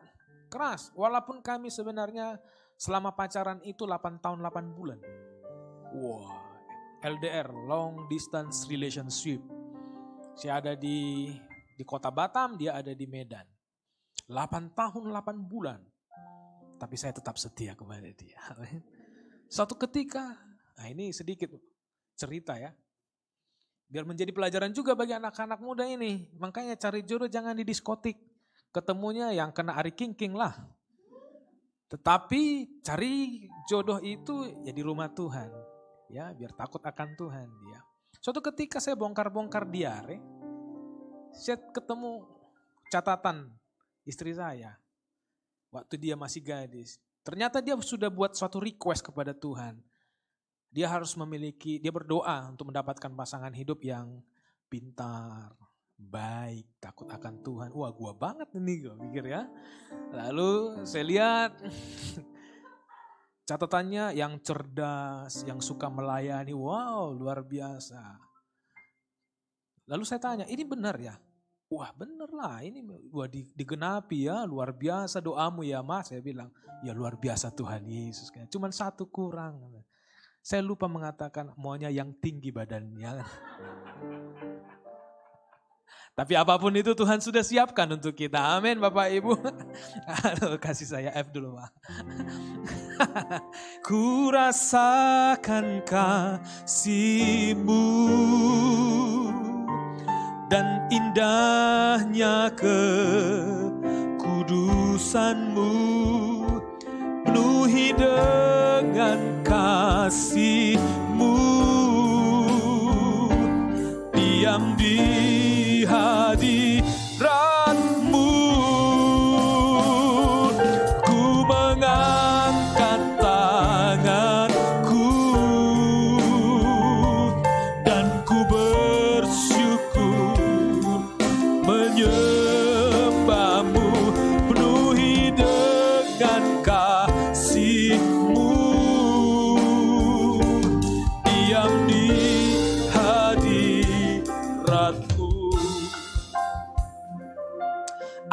keras, walaupun kami sebenarnya selama pacaran itu 8 tahun 8 bulan. Wah, LDR, long distance relationship. Saya ada di kota Batam, dia ada di Medan. 8 tahun 8 bulan. Tapi saya tetap setia kepada dia. Suatu ketika, nah ini sedikit cerita ya. Biar menjadi pelajaran juga bagi anak-anak muda ini. Makanya cari jodoh jangan di diskotik. Ketemunya yang kena Ari King lah. Tetapi cari jodoh itu ya di rumah Tuhan. Ya, biar takut akan Tuhan dia. Suatu ketika saya bongkar-bongkar diare. Saya ketemu catatan istri saya. Waktu dia masih gadis. Ternyata dia sudah buat suatu request kepada Tuhan. Dia harus memiliki, dia berdoa untuk mendapatkan pasangan hidup yang pintar, baik, takut akan Tuhan. Wah, gua banget ini gue pikir ya. Lalu saya lihat Catatannya yang cerdas, yang suka melayani, wow luar biasa. Lalu saya tanya, ini benar ya? Wah benar lah, ini digenapi ya, luar biasa doamu ya Mas. Saya bilang, ya luar biasa Tuhan Yesus. Cuman satu kurang. Saya lupa mengatakan maunya yang tinggi badannya. Tapi apapun itu Tuhan sudah siapkan untuk kita. Amin Bapak Ibu. Aduh, kasih saya F dulu Pak. Ku rasakan kasih-Mu dan indahnya kekudusan-Mu, penuhi dengan kasih-Mu, diam di hadirat-Mu, ku mengangkat tanganku dan ku bersyukur menyembah-Mu, penuhi dengan kasih-Mu, diam di hadirat-Mu.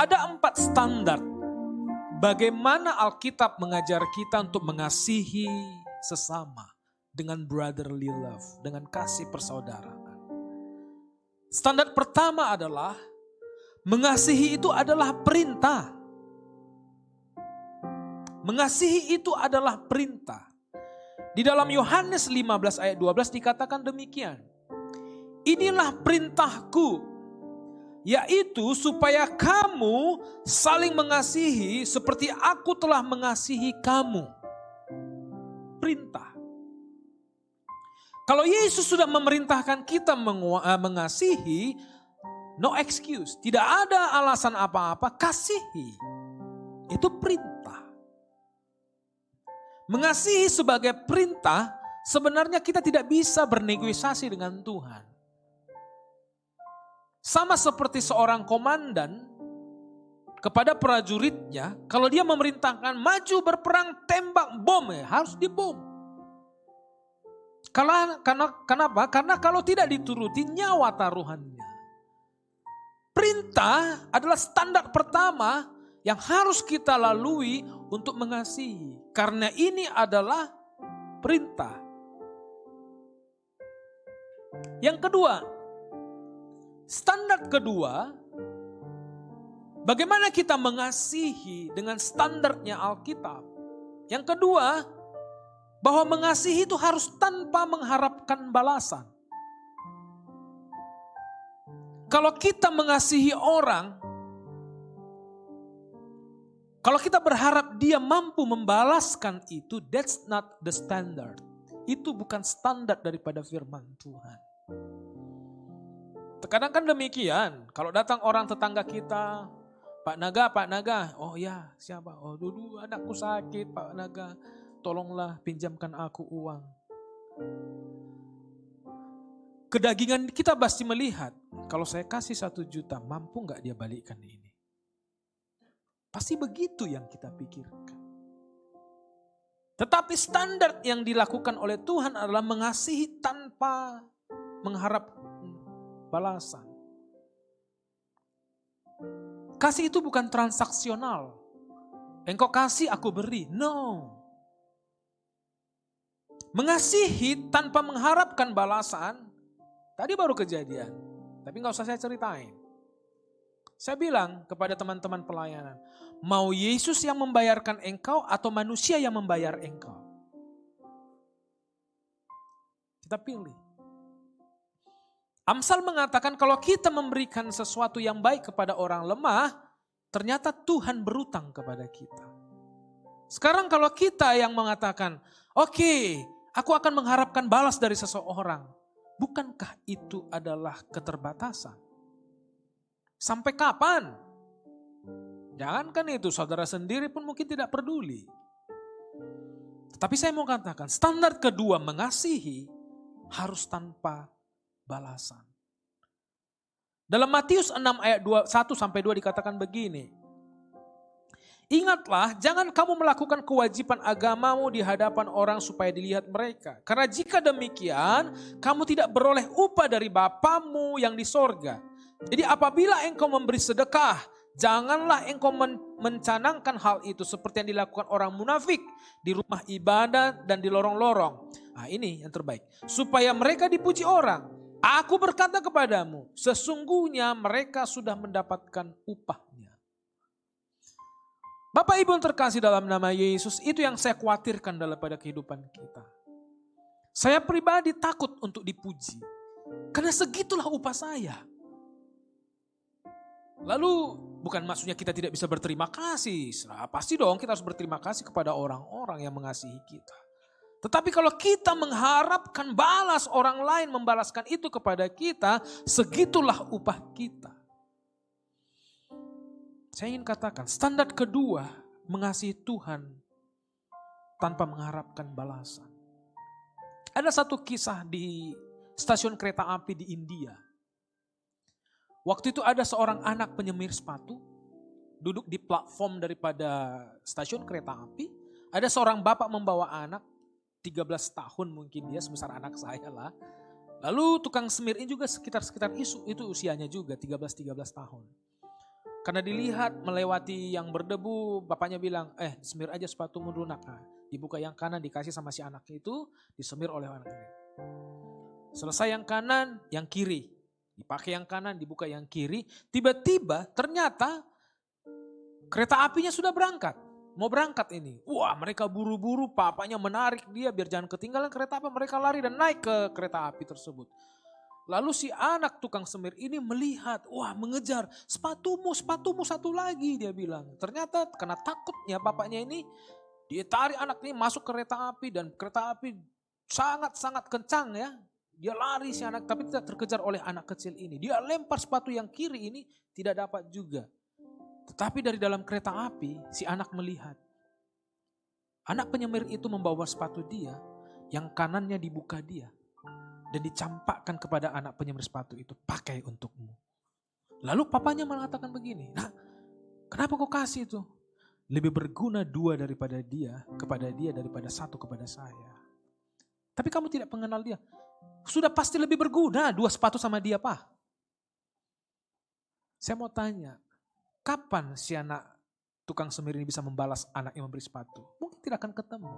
Ada 4 standar bagaimana Alkitab mengajar kita untuk mengasihi sesama dengan brotherly love, dengan kasih persaudaraan. Standar pertama adalah mengasihi itu adalah perintah. Mengasihi itu adalah perintah. Di dalam Yohanes 15 ayat 12 dikatakan demikian. Inilah perintahku, yaitu supaya kamu saling mengasihi seperti aku telah mengasihi kamu. Perintah. Kalau Yesus sudah memerintahkan kita mengasihi, no excuse, tidak ada alasan apa-apa, kasihi. Itu perintah. Mengasihi sebagai perintah, sebenarnya kita tidak bisa bernegosiasi dengan Tuhan. Sama seperti seorang komandan kepada prajuritnya, kalau dia memerintahkan maju berperang tembak bom, harus dibom. Kenapa? Karena kalau tidak dituruti nyawa taruhannya. Perintah adalah standar pertama yang harus kita lalui untuk mengasihi. Karena ini adalah perintah. Yang kedua, standar kedua, bagaimana kita mengasihi dengan standarnya Alkitab. Yang kedua, bahwa mengasihi itu harus tanpa mengharapkan balasan. Kalau kita mengasihi orang, kalau kita berharap dia mampu membalaskan itu, that's not the standard. Itu bukan standar daripada firman Tuhan. Terkadang kan demikian, kalau datang orang tetangga kita, Pak Naga, oh ya siapa? Oh dulu anakku sakit Pak Naga, tolonglah pinjamkan aku uang. Kedagingan kita pasti melihat, kalau saya kasih 1 juta, mampu gak dia balikkan ini? Pasti begitu yang kita pikirkan. Tetapi standar yang dilakukan oleh Tuhan adalah mengasihi tanpa mengharap balasan. Kasih itu bukan transaksional. Engkau kasih, aku beri. No. Mengasihi tanpa mengharapkan balasan, tadi baru kejadian. Tapi gak usah saya ceritain. Saya bilang kepada teman-teman pelayanan, mau Yesus yang membayarkan engkau atau manusia yang membayar engkau? Kita pilih. Amsal mengatakan kalau kita memberikan sesuatu yang baik kepada orang lemah, ternyata Tuhan berutang kepada kita. Sekarang kalau kita yang mengatakan, oke, aku akan mengharapkan balas dari seseorang. Bukankah itu adalah keterbatasan? Sampai kapan? Jangankan itu, saudara sendiri pun mungkin tidak peduli. Tapi saya mau katakan, standar kedua mengasihi harus tanpa balasan. Dalam Matius 6 ayat 1-2 dikatakan begini. Ingatlah, jangan kamu melakukan kewajiban agamamu di hadapan orang supaya dilihat mereka. Karena jika demikian, kamu tidak beroleh upah dari Bapamu yang di sorga. Jadi apabila engkau memberi sedekah, janganlah engkau mencanangkan hal itu seperti yang dilakukan orang munafik di rumah ibadah dan di lorong-lorong. Nah, ini yang terbaik. Supaya mereka dipuji orang. Aku berkata kepadamu, sesungguhnya mereka sudah mendapatkan upahnya. Bapak Ibu yang terkasih dalam nama Yesus, itu yang saya khawatirkan daripada kehidupan kita. Saya pribadi takut untuk dipuji. Karena segitulah upah saya. Lalu bukan maksudnya kita tidak bisa berterima kasih. Pasti dong kita harus berterima kasih kepada orang-orang yang mengasihi kita. Tetapi kalau kita mengharapkan balas orang lain membalaskan itu kepada kita, segitulah upah kita. Saya ingin katakan, standar kedua mengasihi Tuhan tanpa mengharapkan balasan. Ada satu kisah di stasiun kereta api di India. Waktu itu ada seorang anak penyemir sepatu, duduk di platform daripada stasiun kereta api. Ada seorang bapak membawa anak, 13 tahun mungkin dia, sebesar anak saya lah. Lalu tukang semir ini juga sekitar itu usianya juga 13 tahun. Karena dilihat melewati yang berdebu, bapaknya bilang, semir aja sepatumu dulu nak. Nah, dibuka yang kanan dikasih sama si anak itu, disemir oleh anak ini. Selesai yang kanan, yang kiri. Dipakai yang kanan, dibuka yang kiri. Tiba-tiba ternyata kereta apinya sudah berangkat. Mau berangkat ini. Wah, mereka buru-buru, papanya menarik dia biar jangan ketinggalan kereta api. Mereka lari dan naik ke kereta api tersebut. Lalu si anak tukang semir ini melihat, wah mengejar, sepatumu satu lagi dia bilang. Ternyata karena takutnya bapaknya ini, dia tarik anak ini masuk kereta api dan kereta api sangat-sangat kencang ya. Dia lari si anak tapi tidak terkejar oleh anak kecil ini. Dia lempar sepatu yang kiri ini tidak dapat juga. Tetapi dari dalam kereta api si anak melihat. Anak penyemir itu membawa sepatu dia, yang kanannya dibuka dia. Dan dicampakkan kepada anak penyemir sepatu itu, pakai untukmu. Lalu papanya mengatakan begini, nah kenapa kau kasih itu? Lebih berguna 2 daripada dia, kepada dia daripada 1 kepada saya. Tapi kamu tidak mengenal dia. Sudah pasti lebih berguna 2 sepatu sama dia, Pak. Saya mau tanya, kapan si anak tukang semir ini bisa membalas anak yang memberi sepatu? Mungkin tidak akan ketemu.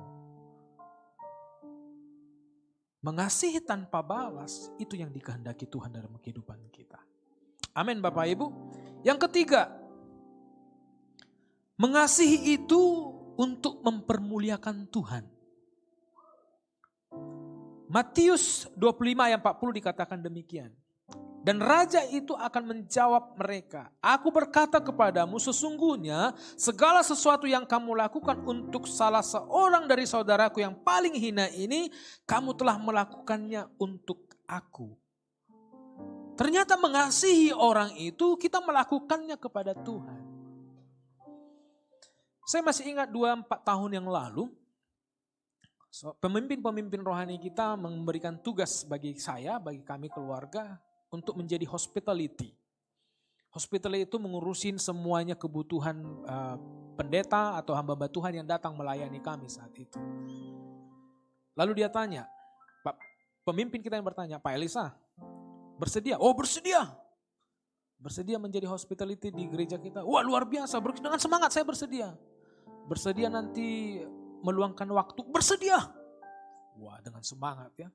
Mengasihi tanpa balas, itu yang dikehendaki Tuhan dalam kehidupan kita. Amin Bapak Ibu. Yang ketiga, mengasihi itu untuk mempermuliakan Tuhan. Matius 25 ayat 40 dikatakan demikian. Dan raja itu akan menjawab mereka, aku berkata kepadamu sesungguhnya segala sesuatu yang kamu lakukan untuk salah seorang dari saudaraku yang paling hina ini, kamu telah melakukannya untuk aku. Ternyata mengasihi orang itu kita melakukannya kepada Tuhan. Saya masih ingat 2-4 tahun yang lalu, pemimpin-pemimpin rohani kita memberikan tugas bagi saya, bagi kami keluarga, untuk menjadi hospitality. Hospitality itu mengurusin semuanya kebutuhan pendeta atau hamba Tuhan yang datang melayani kami saat itu. Lalu dia tanya, pemimpin kita yang bertanya, Pak Elisa, bersedia? Oh bersedia. Bersedia menjadi hospitality di gereja kita. Wah luar biasa, dengan semangat saya bersedia. Bersedia nanti meluangkan waktu, bersedia. Wah dengan semangat ya.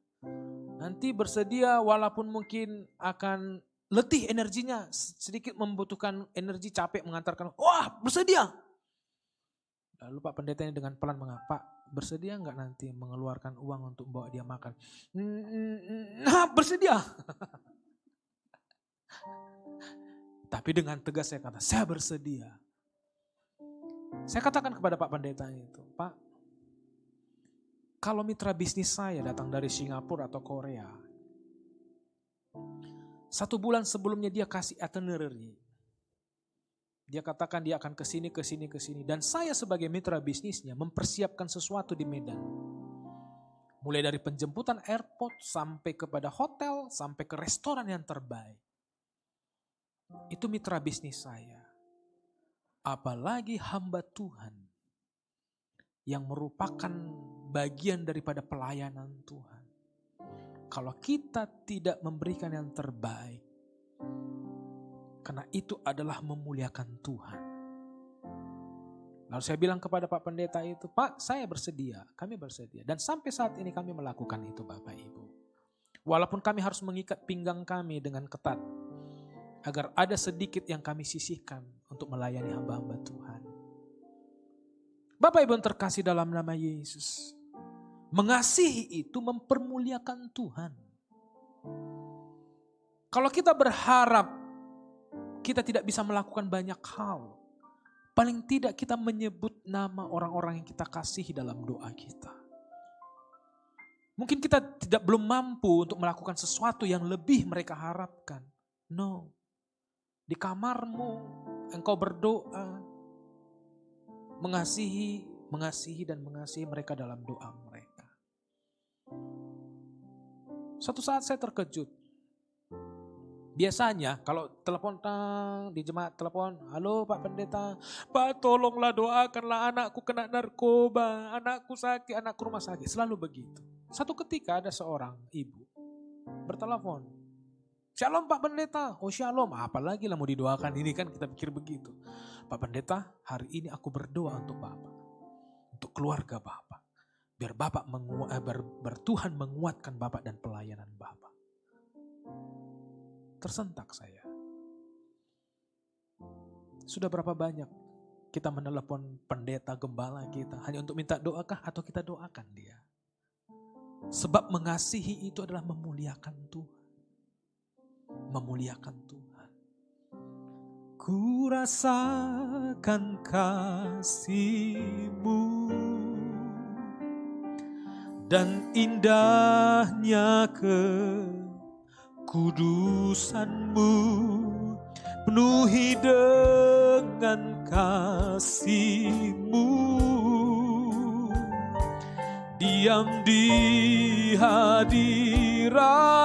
Nanti bersedia walaupun mungkin akan letih energinya, sedikit membutuhkan energi capek mengantarkan, wah bersedia. Lalu Pak pendetanya dengan pelan mengapa, bersedia enggak nanti mengeluarkan uang untuk bawa dia makan? Nah bersedia. Tapi dengan tegas saya kata, saya bersedia. Saya katakan kepada Pak pendeta itu, Pak, kalau mitra bisnis saya datang dari Singapura atau Korea, 1 bulan sebelumnya dia kasih itinerary. Dia katakan dia akan kesini. Dan saya sebagai mitra bisnisnya mempersiapkan sesuatu di Medan. Mulai dari penjemputan airport sampai kepada hotel, sampai ke restoran yang terbaik. Itu mitra bisnis saya. apalagi hamba Tuhan yang merupakan bagian daripada pelayanan Tuhan. Kalau kita tidak memberikan yang terbaik, karena itu adalah memuliakan Tuhan. Lalu saya bilang kepada Pak Pendeta itu, Pak, saya bersedia, kami bersedia. Dan sampai saat ini kami melakukan itu Bapak Ibu. Walaupun kami harus mengikat pinggang kami dengan ketat, agar ada sedikit yang kami sisihkan untuk melayani hamba-hamba Tuhan. Bapak Ibu yang terkasih dalam nama Yesus, mengasihi itu mempermuliakan Tuhan. Kalau kita berharap kita tidak bisa melakukan banyak hal, paling tidak kita menyebut nama orang-orang yang kita kasihi dalam doa kita. Mungkin kita belum mampu untuk melakukan sesuatu yang lebih mereka harapkan. No. Di kamarmu engkau berdoa, mengasihi dan mengasihi mereka dalam doa mereka. Suatu saat saya terkejut. Biasanya kalau telepon di jemaat telepon, halo Pak Pendeta, Pak tolonglah doakanlah anakku kena narkoba, anakku sakit, anakku rumah sakit. Selalu begitu. Satu ketika ada seorang ibu bertelepon, Shalom Pak Pendeta, oh shalom, apalagi lah mau didoakan ini kan kita pikir begitu. Pak Pendeta, hari ini aku berdoa untuk Bapak, untuk keluarga Bapak. Biar Bapak Tuhan menguatkan Bapak dan pelayanan Bapak. Tersentak saya. Sudah berapa banyak kita menelepon pendeta gembala kita hanya untuk minta doakah atau kita doakan dia? Sebab mengasihi itu adalah memuliakan Tuhan. Memuliakan Tuhan. Ku rasakan kasih-Mu dan indahnya kekudusan-Mu, penuhi dengan kasih-Mu, diam di hadirat-Mu,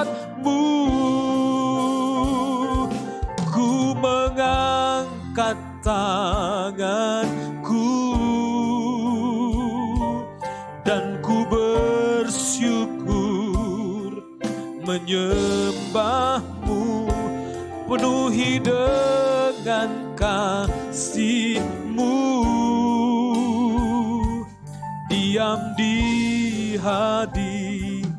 ku mengangkat tanganku dan ku bersyukur menyembah-Mu, penuhi dengan kasih-Mu, diam di hadirat-Mu.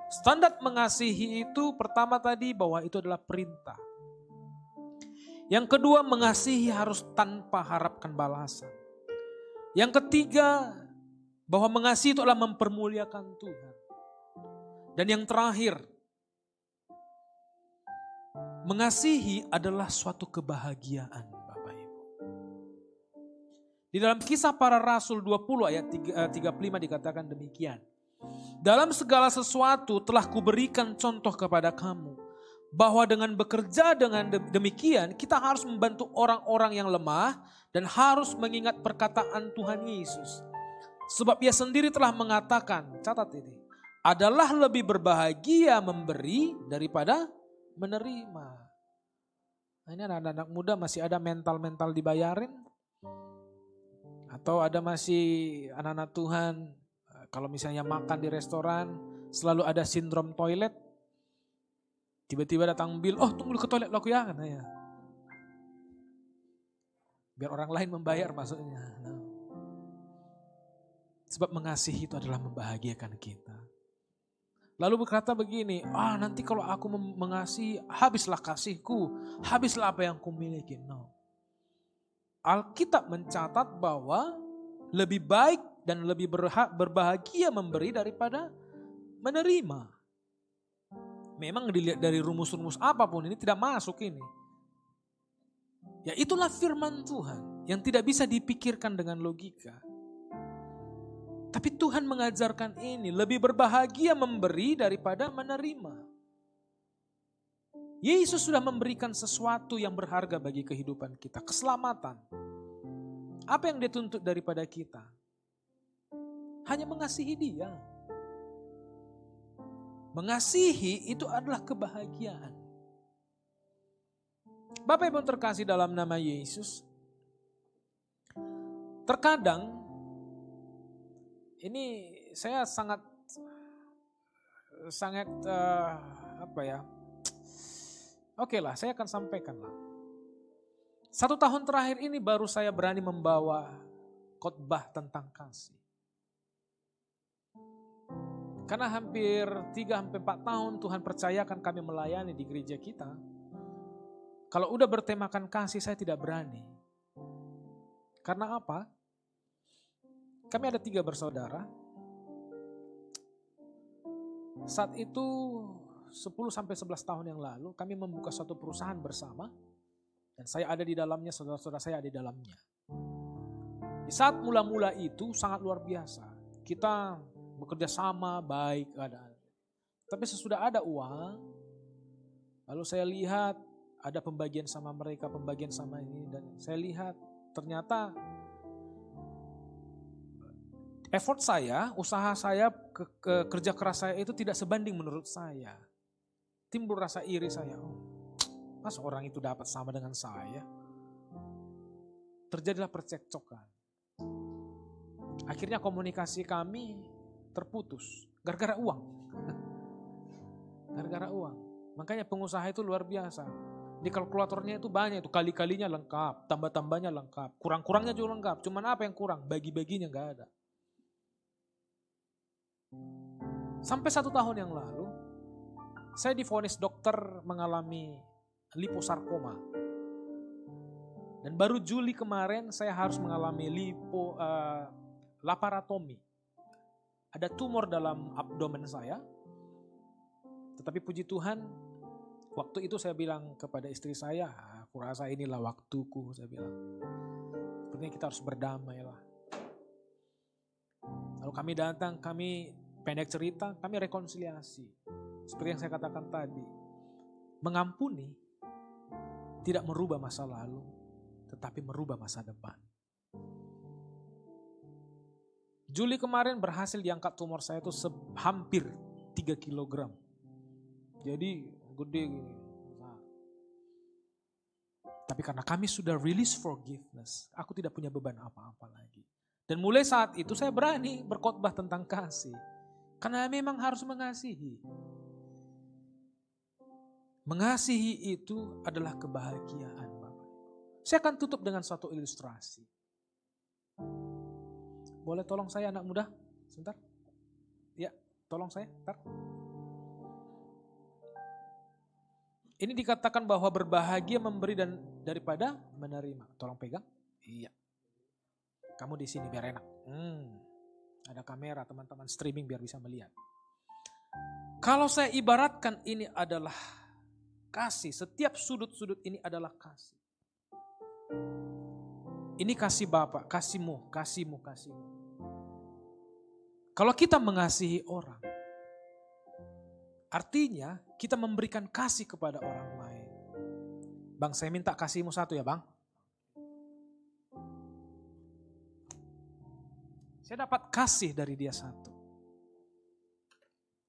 Standar mengasihi itu pertama tadi bahwa itu adalah perintah. Yang kedua, mengasihi harus tanpa harapkan balasan. Yang ketiga, bahwa mengasihi itu adalah mempermuliakan Tuhan. Dan yang terakhir, mengasihi adalah suatu kebahagiaan Bapak Ibu. Di dalam Kisah Para Rasul 20 ayat 35 dikatakan demikian. Dalam segala sesuatu telah kuberikan contoh kepada kamu, bahwa dengan bekerja dengan demikian kita harus membantu orang-orang yang lemah dan harus mengingat perkataan Tuhan Yesus. Sebab Ia sendiri telah mengatakan, catat ini, adalah lebih berbahagia memberi daripada menerima. Nah, ini anak-anak muda masih ada mental-mental dibayarin? Atau ada masih anak-anak Tuhan, kalau misalnya makan di restoran, selalu ada sindrom toilet. Tiba-tiba datang bil, oh tunggu ke toilet aku ya, katanya. Biar orang lain membayar maksudnya. Sebab mengasihi itu adalah membahagiakan kita. Lalu berkata begini, nanti kalau aku mengasihi, habislah kasihku, habislah apa yang kumiliki. No. Alkitab mencatat bahwa lebih baik dan lebih berbahagia memberi daripada menerima. Memang dilihat dari rumus-rumus apapun ini tidak masuk ini. Ya itulah firman Tuhan yang tidak bisa dipikirkan dengan logika. Tapi Tuhan mengajarkan ini, lebih berbahagia memberi daripada menerima. Yesus sudah memberikan sesuatu yang berharga bagi kehidupan kita, keselamatan. Apa yang Dia tuntut daripada kita? Hanya mengasihi Dia. Mengasihi itu adalah kebahagiaan. Bapak Ibu terkasih dalam nama Yesus, terkadang ini saya sangat oke lah, saya akan sampaikan lah. 1 tahun terakhir ini baru saya berani membawa khotbah tentang kasih. Karena hampir 3-4 tahun Tuhan percayakan kami melayani di gereja kita. Kalau udah bertemakan kasih saya tidak berani. Karena apa? Kami ada 3 bersaudara. Saat itu 10-11 tahun yang lalu kami membuka suatu perusahaan bersama. Dan saya ada di dalamnya, saudara-saudara saya ada di dalamnya. Di saat mula-mula itu sangat luar biasa. Kita bekerja sama baik keadaan. Tapi sesudah ada uang, lalu saya lihat ada pembagian sama mereka, pembagian sama ini. Dan saya lihat ternyata effort saya, usaha saya, kerja keras saya itu tidak sebanding menurut saya. Timbul rasa iri saya. Mas orang itu dapat sama dengan saya. Terjadilah percekcokan. Akhirnya komunikasi kami terputus. Gara-gara uang. Gara-gara uang. Makanya pengusaha itu luar biasa. Di kalkulatornya itu banyak, itu kali-kalinya lengkap, tambah-tambahnya lengkap, kurang-kurangnya juga lengkap. Cuman apa yang kurang? Bagi-baginya gak ada. Sampai 1 tahun yang lalu, saya divonis dokter mengalami liposarkoma. Dan baru Juli kemarin saya harus mengalami laparotomi. Ada tumor dalam abdomen saya. Tetapi puji Tuhan, waktu itu saya bilang kepada istri saya, aku rasa inilah waktuku, saya bilang. Sepertinya kita harus berdamai lah. Lalu kami datang, kami pendek cerita, kami rekonsiliasi. Seperti yang saya katakan tadi. Mengampuni tidak merubah masa lalu, tetapi merubah masa depan. Juli kemarin berhasil diangkat tumor saya itu hampir 3 kilogram. Jadi gede gini. Nah. Tapi karena kami sudah release forgiveness, aku tidak punya beban apa-apa lagi. Dan mulai saat itu saya berani berkhotbah tentang kasih. Karena memang harus mengasihi. Mengasihi itu adalah kebahagiaan, Bapak. Saya akan tutup dengan satu ilustrasi. Boleh tolong saya anak muda? Sebentar. Ya, tolong saya. Bentar. Ini dikatakan bahwa berbahagia memberi dan daripada menerima. Tolong pegang. Iya. Kamu di sini biar enak. Ada kamera, teman-teman streaming biar bisa melihat. Kalau saya ibaratkan ini adalah kasih, setiap sudut-sudut ini adalah kasih. Ini kasih Bapak, kasihmu. Kalau kita mengasihi orang, artinya kita memberikan kasih kepada orang lain. Bang, saya minta kasihmu satu ya Bang. Saya dapat kasih dari dia satu.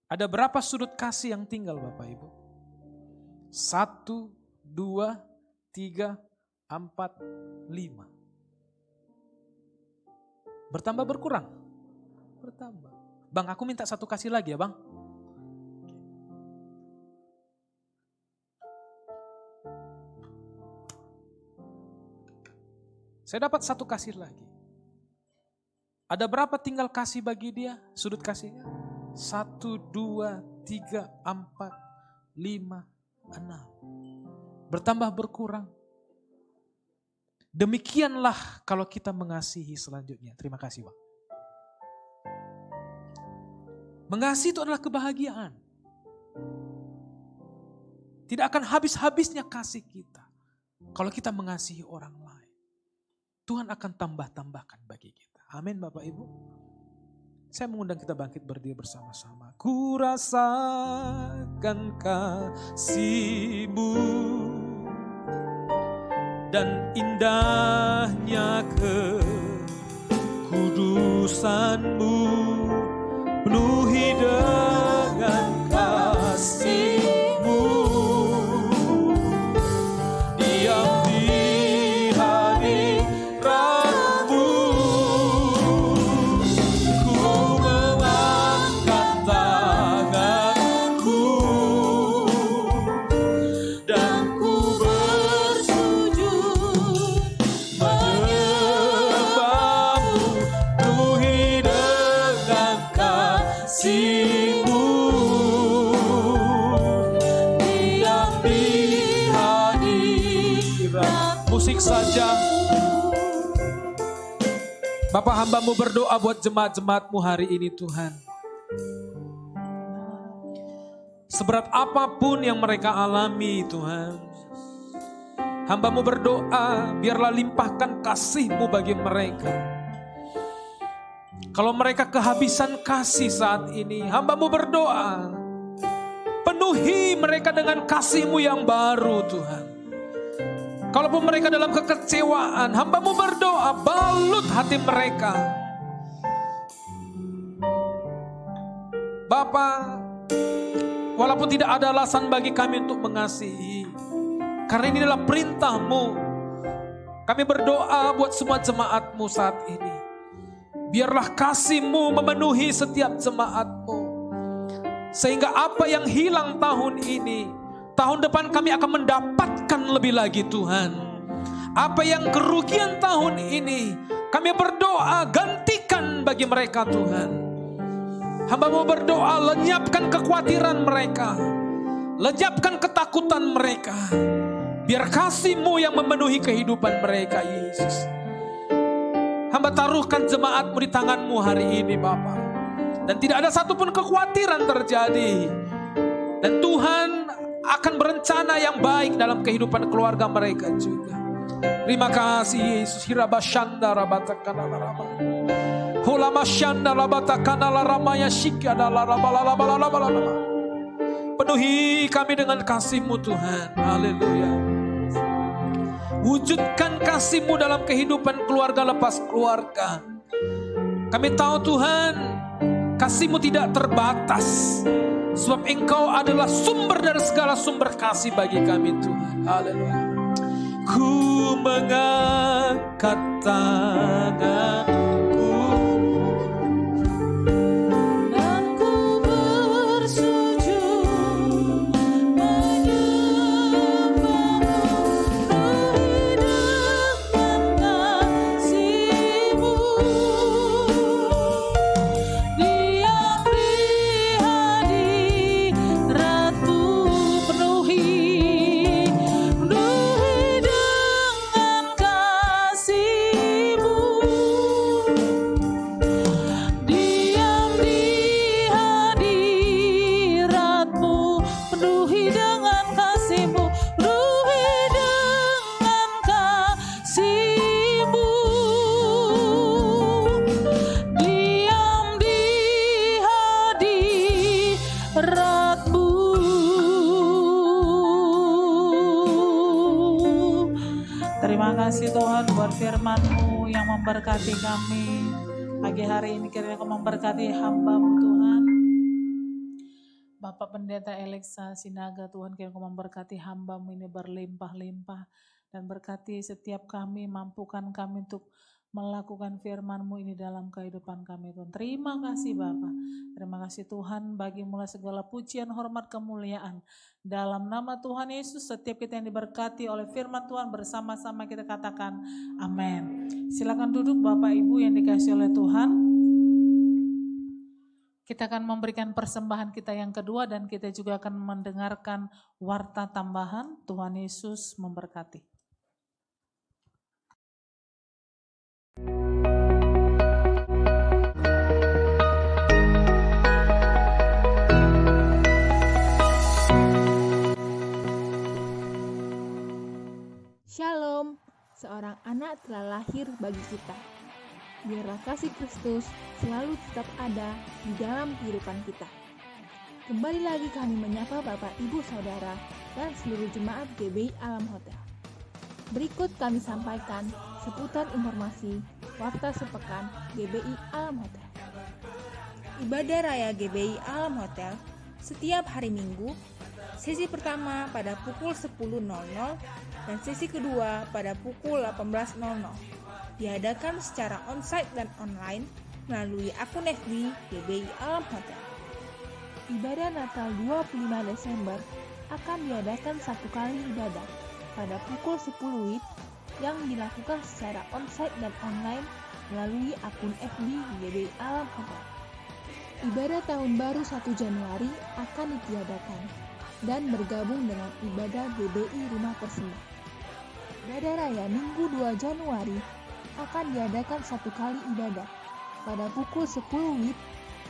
Ada berapa sudut kasih yang tinggal Bapak Ibu? 1, 2, 3, 4, 5. Bertambah berkurang? Bertambah. Bang, aku minta satu kasih lagi ya Bang. Saya dapat satu kasih lagi. Ada berapa tinggal kasih bagi dia? Sudut kasihnya? 1, 2, 3, 4, 5, 6. Bertambah berkurang. Demikianlah kalau kita mengasihi selanjutnya. Terima kasih Bang. Mengasihi itu adalah kebahagiaan. Tidak akan habis-habisnya kasih kita. Kalau kita mengasihi orang lain. Tuhan akan tambah-tambahkan bagi kita. Amin Bapak Ibu. Saya mengundang kita bangkit berdiri bersama-sama. Ku rasakan kasih-Mu dan indahnya kekudusan-Mu, penuhi dengan kasih-Mu. Dia Hamba-Mu berdoa buat jemaat-jemaat-Mu hari ini Tuhan. Seberat apapun yang mereka alami Tuhan, Hamba-Mu berdoa biarlah limpahkan kasih-Mu bagi mereka. Kalau mereka kehabisan kasih saat ini, Hamba-Mu berdoa penuhi mereka dengan kasih-Mu yang baru Tuhan. Kalaupun mereka dalam kekecewaan, Hamba-Mu berdoa balut hati mereka. Bapa, walaupun tidak ada alasan bagi kami untuk mengasihi, karena ini adalah perintah-Mu, kami berdoa buat semua jemaat-Mu saat ini. Biarlah kasih-Mu memenuhi setiap jemaat-Mu. Sehingga apa yang hilang tahun ini, tahun depan kami akan mendapatkan lebih lagi Tuhan. Apa yang kerugian tahun ini, kami berdoa gantikan bagi mereka Tuhan. Hamba-Mu berdoa lenyapkan kekhawatiran mereka, lenyapkan ketakutan mereka. Biar kasih-Mu yang memenuhi kehidupan mereka Yesus. Hamba taruhkan jemaat-Mu di tangan-Mu hari ini Bapa. Dan tidak ada satupun kekhawatiran terjadi. Dan Tuhan akan berencana yang baik dalam kehidupan keluarga mereka juga. Terima kasih Yesus. Hirabashanda rabatakana laraba. Holamashanda rabatakana laramaya shikyada larabalalabalalabalaba. Penuhi kami dengan kasih-Mu Tuhan. Haleluya. Wujudkan kasih-Mu dalam kehidupan keluarga lepas keluarga. Kami tahu Tuhan, kasih-Mu tidak terbatas. Sebab Engkau adalah sumber dari segala sumber kasih bagi kami Tuhan. Haleluya. Ku mengangkat tanganku Dan ku bersujud menyembah-Mu, penuhi dengan kasih-Mu. Diam di hadirat-Mu, penuhi dengan kasih-Mu. Diam di hadirat-Mu, penuhi dengan kasih-Mu, penuhi dengan kasih-Mu. Diam di hadirat-Mu. Terima kasih Tuhan buat firman-Mu yang memberkati kami. Pagi hari ini kiranya Kau memberkati hamba-Mu Tuhan. Bapak Pendeta Alexa Sinaga Tuhan, kiranya Kau memberkati hamba-Mu ini berlimpah-limpah. Dan berkati setiap kami, mampukan kami untuk melakukan firman-Mu ini dalam kehidupan kami Tuhan. Terima kasih Bapa. Terima kasih Tuhan, bagi mulai segala pujian, hormat, kemuliaan. Dalam nama Tuhan Yesus, setiap kita yang diberkati oleh firman Tuhan, bersama-sama kita katakan amin. Silakan duduk Bapak Ibu yang dikasihi oleh Tuhan. Kita akan memberikan persembahan kita yang kedua dan kita juga akan mendengarkan warta tambahan. Tuhan Yesus memberkati. Shalom, seorang anak telah lahir bagi kita. Biarlah kasih Kristus selalu tetap ada di dalam kehidupan kita. Kembali lagi kami menyapa Bapak, Ibu, Saudara, dan seluruh jemaat GBI Alam Hotel. Berikut kami sampaikan seputar informasi warta sepekan GBI Alam Hotel. Ibadah Raya GBI Alam Hotel setiap hari Minggu, sesi pertama pada pukul 10.00 dan sesi kedua pada pukul 18.00. Diadakan secara onsite dan online melalui akun FB GBI Alam Hotel. Ibadah Natal 25 Desember akan diadakan satu kali ibadah pada pukul 10 WIB yang dilakukan secara onsite dan online melalui akun FB GBI Alam Hotel. Ibadah Tahun Baru 1 Januari akan ditiadakan dan bergabung dengan ibadah GBI Rumah Persembahan. Ibadah Raya Minggu 2 Januari akan diadakan satu kali ibadah pada pukul 10 WIB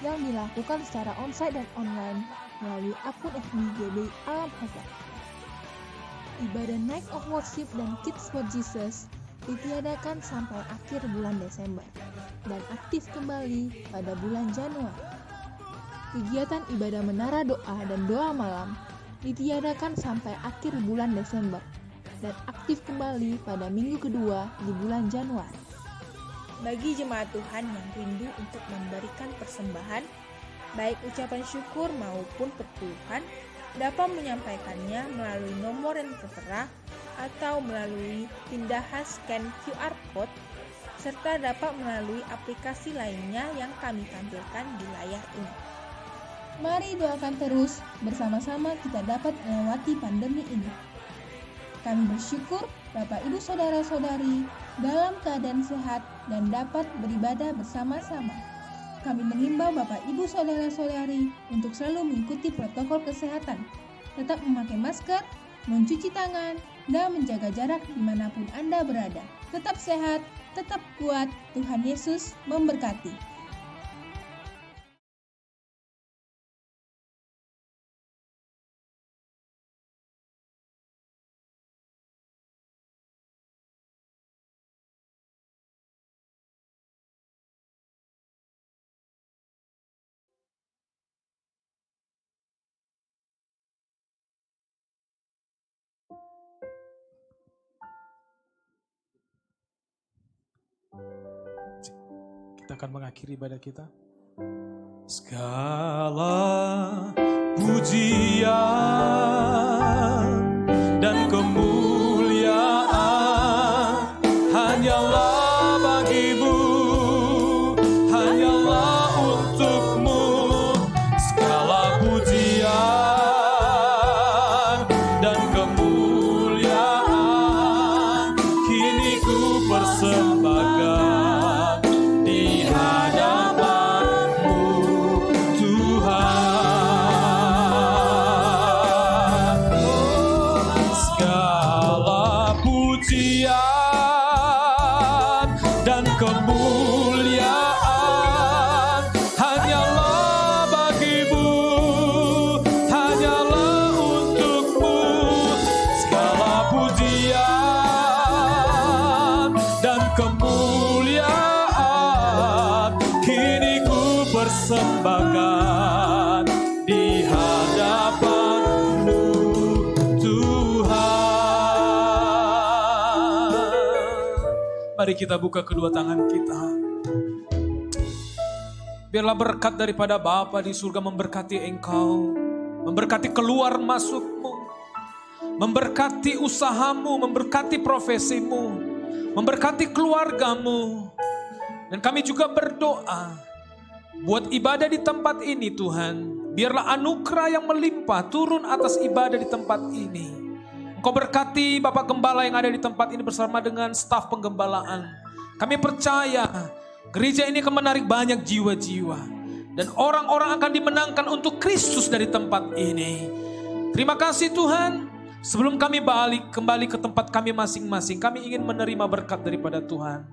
yang dilakukan secara onsite dan online melalui akun FB GBI Alam Hazard. Ibadah Night of Worship dan Kids for Jesus ditiadakan sampai akhir bulan Desember dan aktif kembali pada bulan Januari. Kegiatan ibadah menara doa dan doa malam ditiadakan sampai akhir bulan Desember dan aktif kembali pada minggu kedua di bulan Januari. Bagi jemaat Tuhan yang rindu untuk memberikan persembahan, baik ucapan syukur maupun perpuluhan, dapat menyampaikannya melalui nomor yang tertera atau melalui pindahan scan QR Code, serta dapat melalui aplikasi lainnya yang kami tampilkan di layar ini. Mari doakan terus, bersama-sama kita dapat melewati pandemi ini. Kami bersyukur Bapak Ibu Saudara-saudari dalam keadaan sehat dan dapat beribadah bersama-sama. Kami mengimbau Bapak Ibu Saudara-saudari untuk selalu mengikuti protokol kesehatan, tetap memakai masker, mencuci tangan, dan menjaga jarak dimanapun Anda berada. Tetap sehat, tetap kuat, Tuhan Yesus memberkati. Kita akan mengakhiri ibadah kita. Segala pujian dan kemuliaan hanyalah bagimu, hanyalah untukmu. Segala pujian dan kemuliaan kini ku persembahkan di hadapan-Mu, Tuhan. Segala pujian dan kemuliaan hanyalah bagimu, hanyalah untukmu. Segala pujian dan kemuliaan kini ku persembahkan di hadapan-Mu, Tuhan. Mari kita buka kedua tangan kita. Biarlah berkat daripada Bapa di surga memberkati engkau, memberkati keluar masukmu, memberkati usahamu, memberkati profesimu, memberkati keluargamu. Dan kami juga berdoa buat ibadah di tempat ini Tuhan. Biarlah anugerah yang melimpah turun atas ibadah di tempat ini. Engkau berkati Bapak Gembala yang ada di tempat ini bersama dengan staf penggembalaan. Kami percaya gereja ini akan menarik banyak jiwa-jiwa. Dan orang-orang akan dimenangkan untuk Kristus dari tempat ini. Terima kasih Tuhan. Sebelum kami balik kembali ke tempat kami masing-masing, kami ingin menerima berkat daripada Tuhan.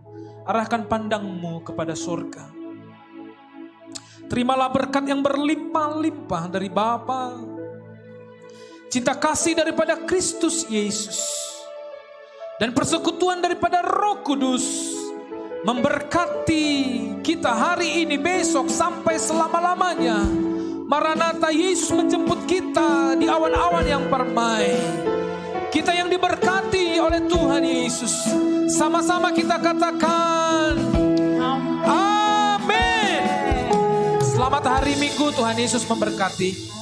Arahkan pandangmu kepada surga. Terimalah berkat yang berlimpah-limpah dari Bapa, cinta kasih daripada Kristus Yesus, dan persekutuan daripada Roh Kudus memberkati kita hari ini, besok, sampai selama-lamanya. Maranatha, Yesus menjemput kita di awan-awan yang permai. Kita yang diberkati oleh Tuhan Yesus. Sama-sama kita katakan amin. Selamat hari Minggu, Tuhan Yesus memberkati.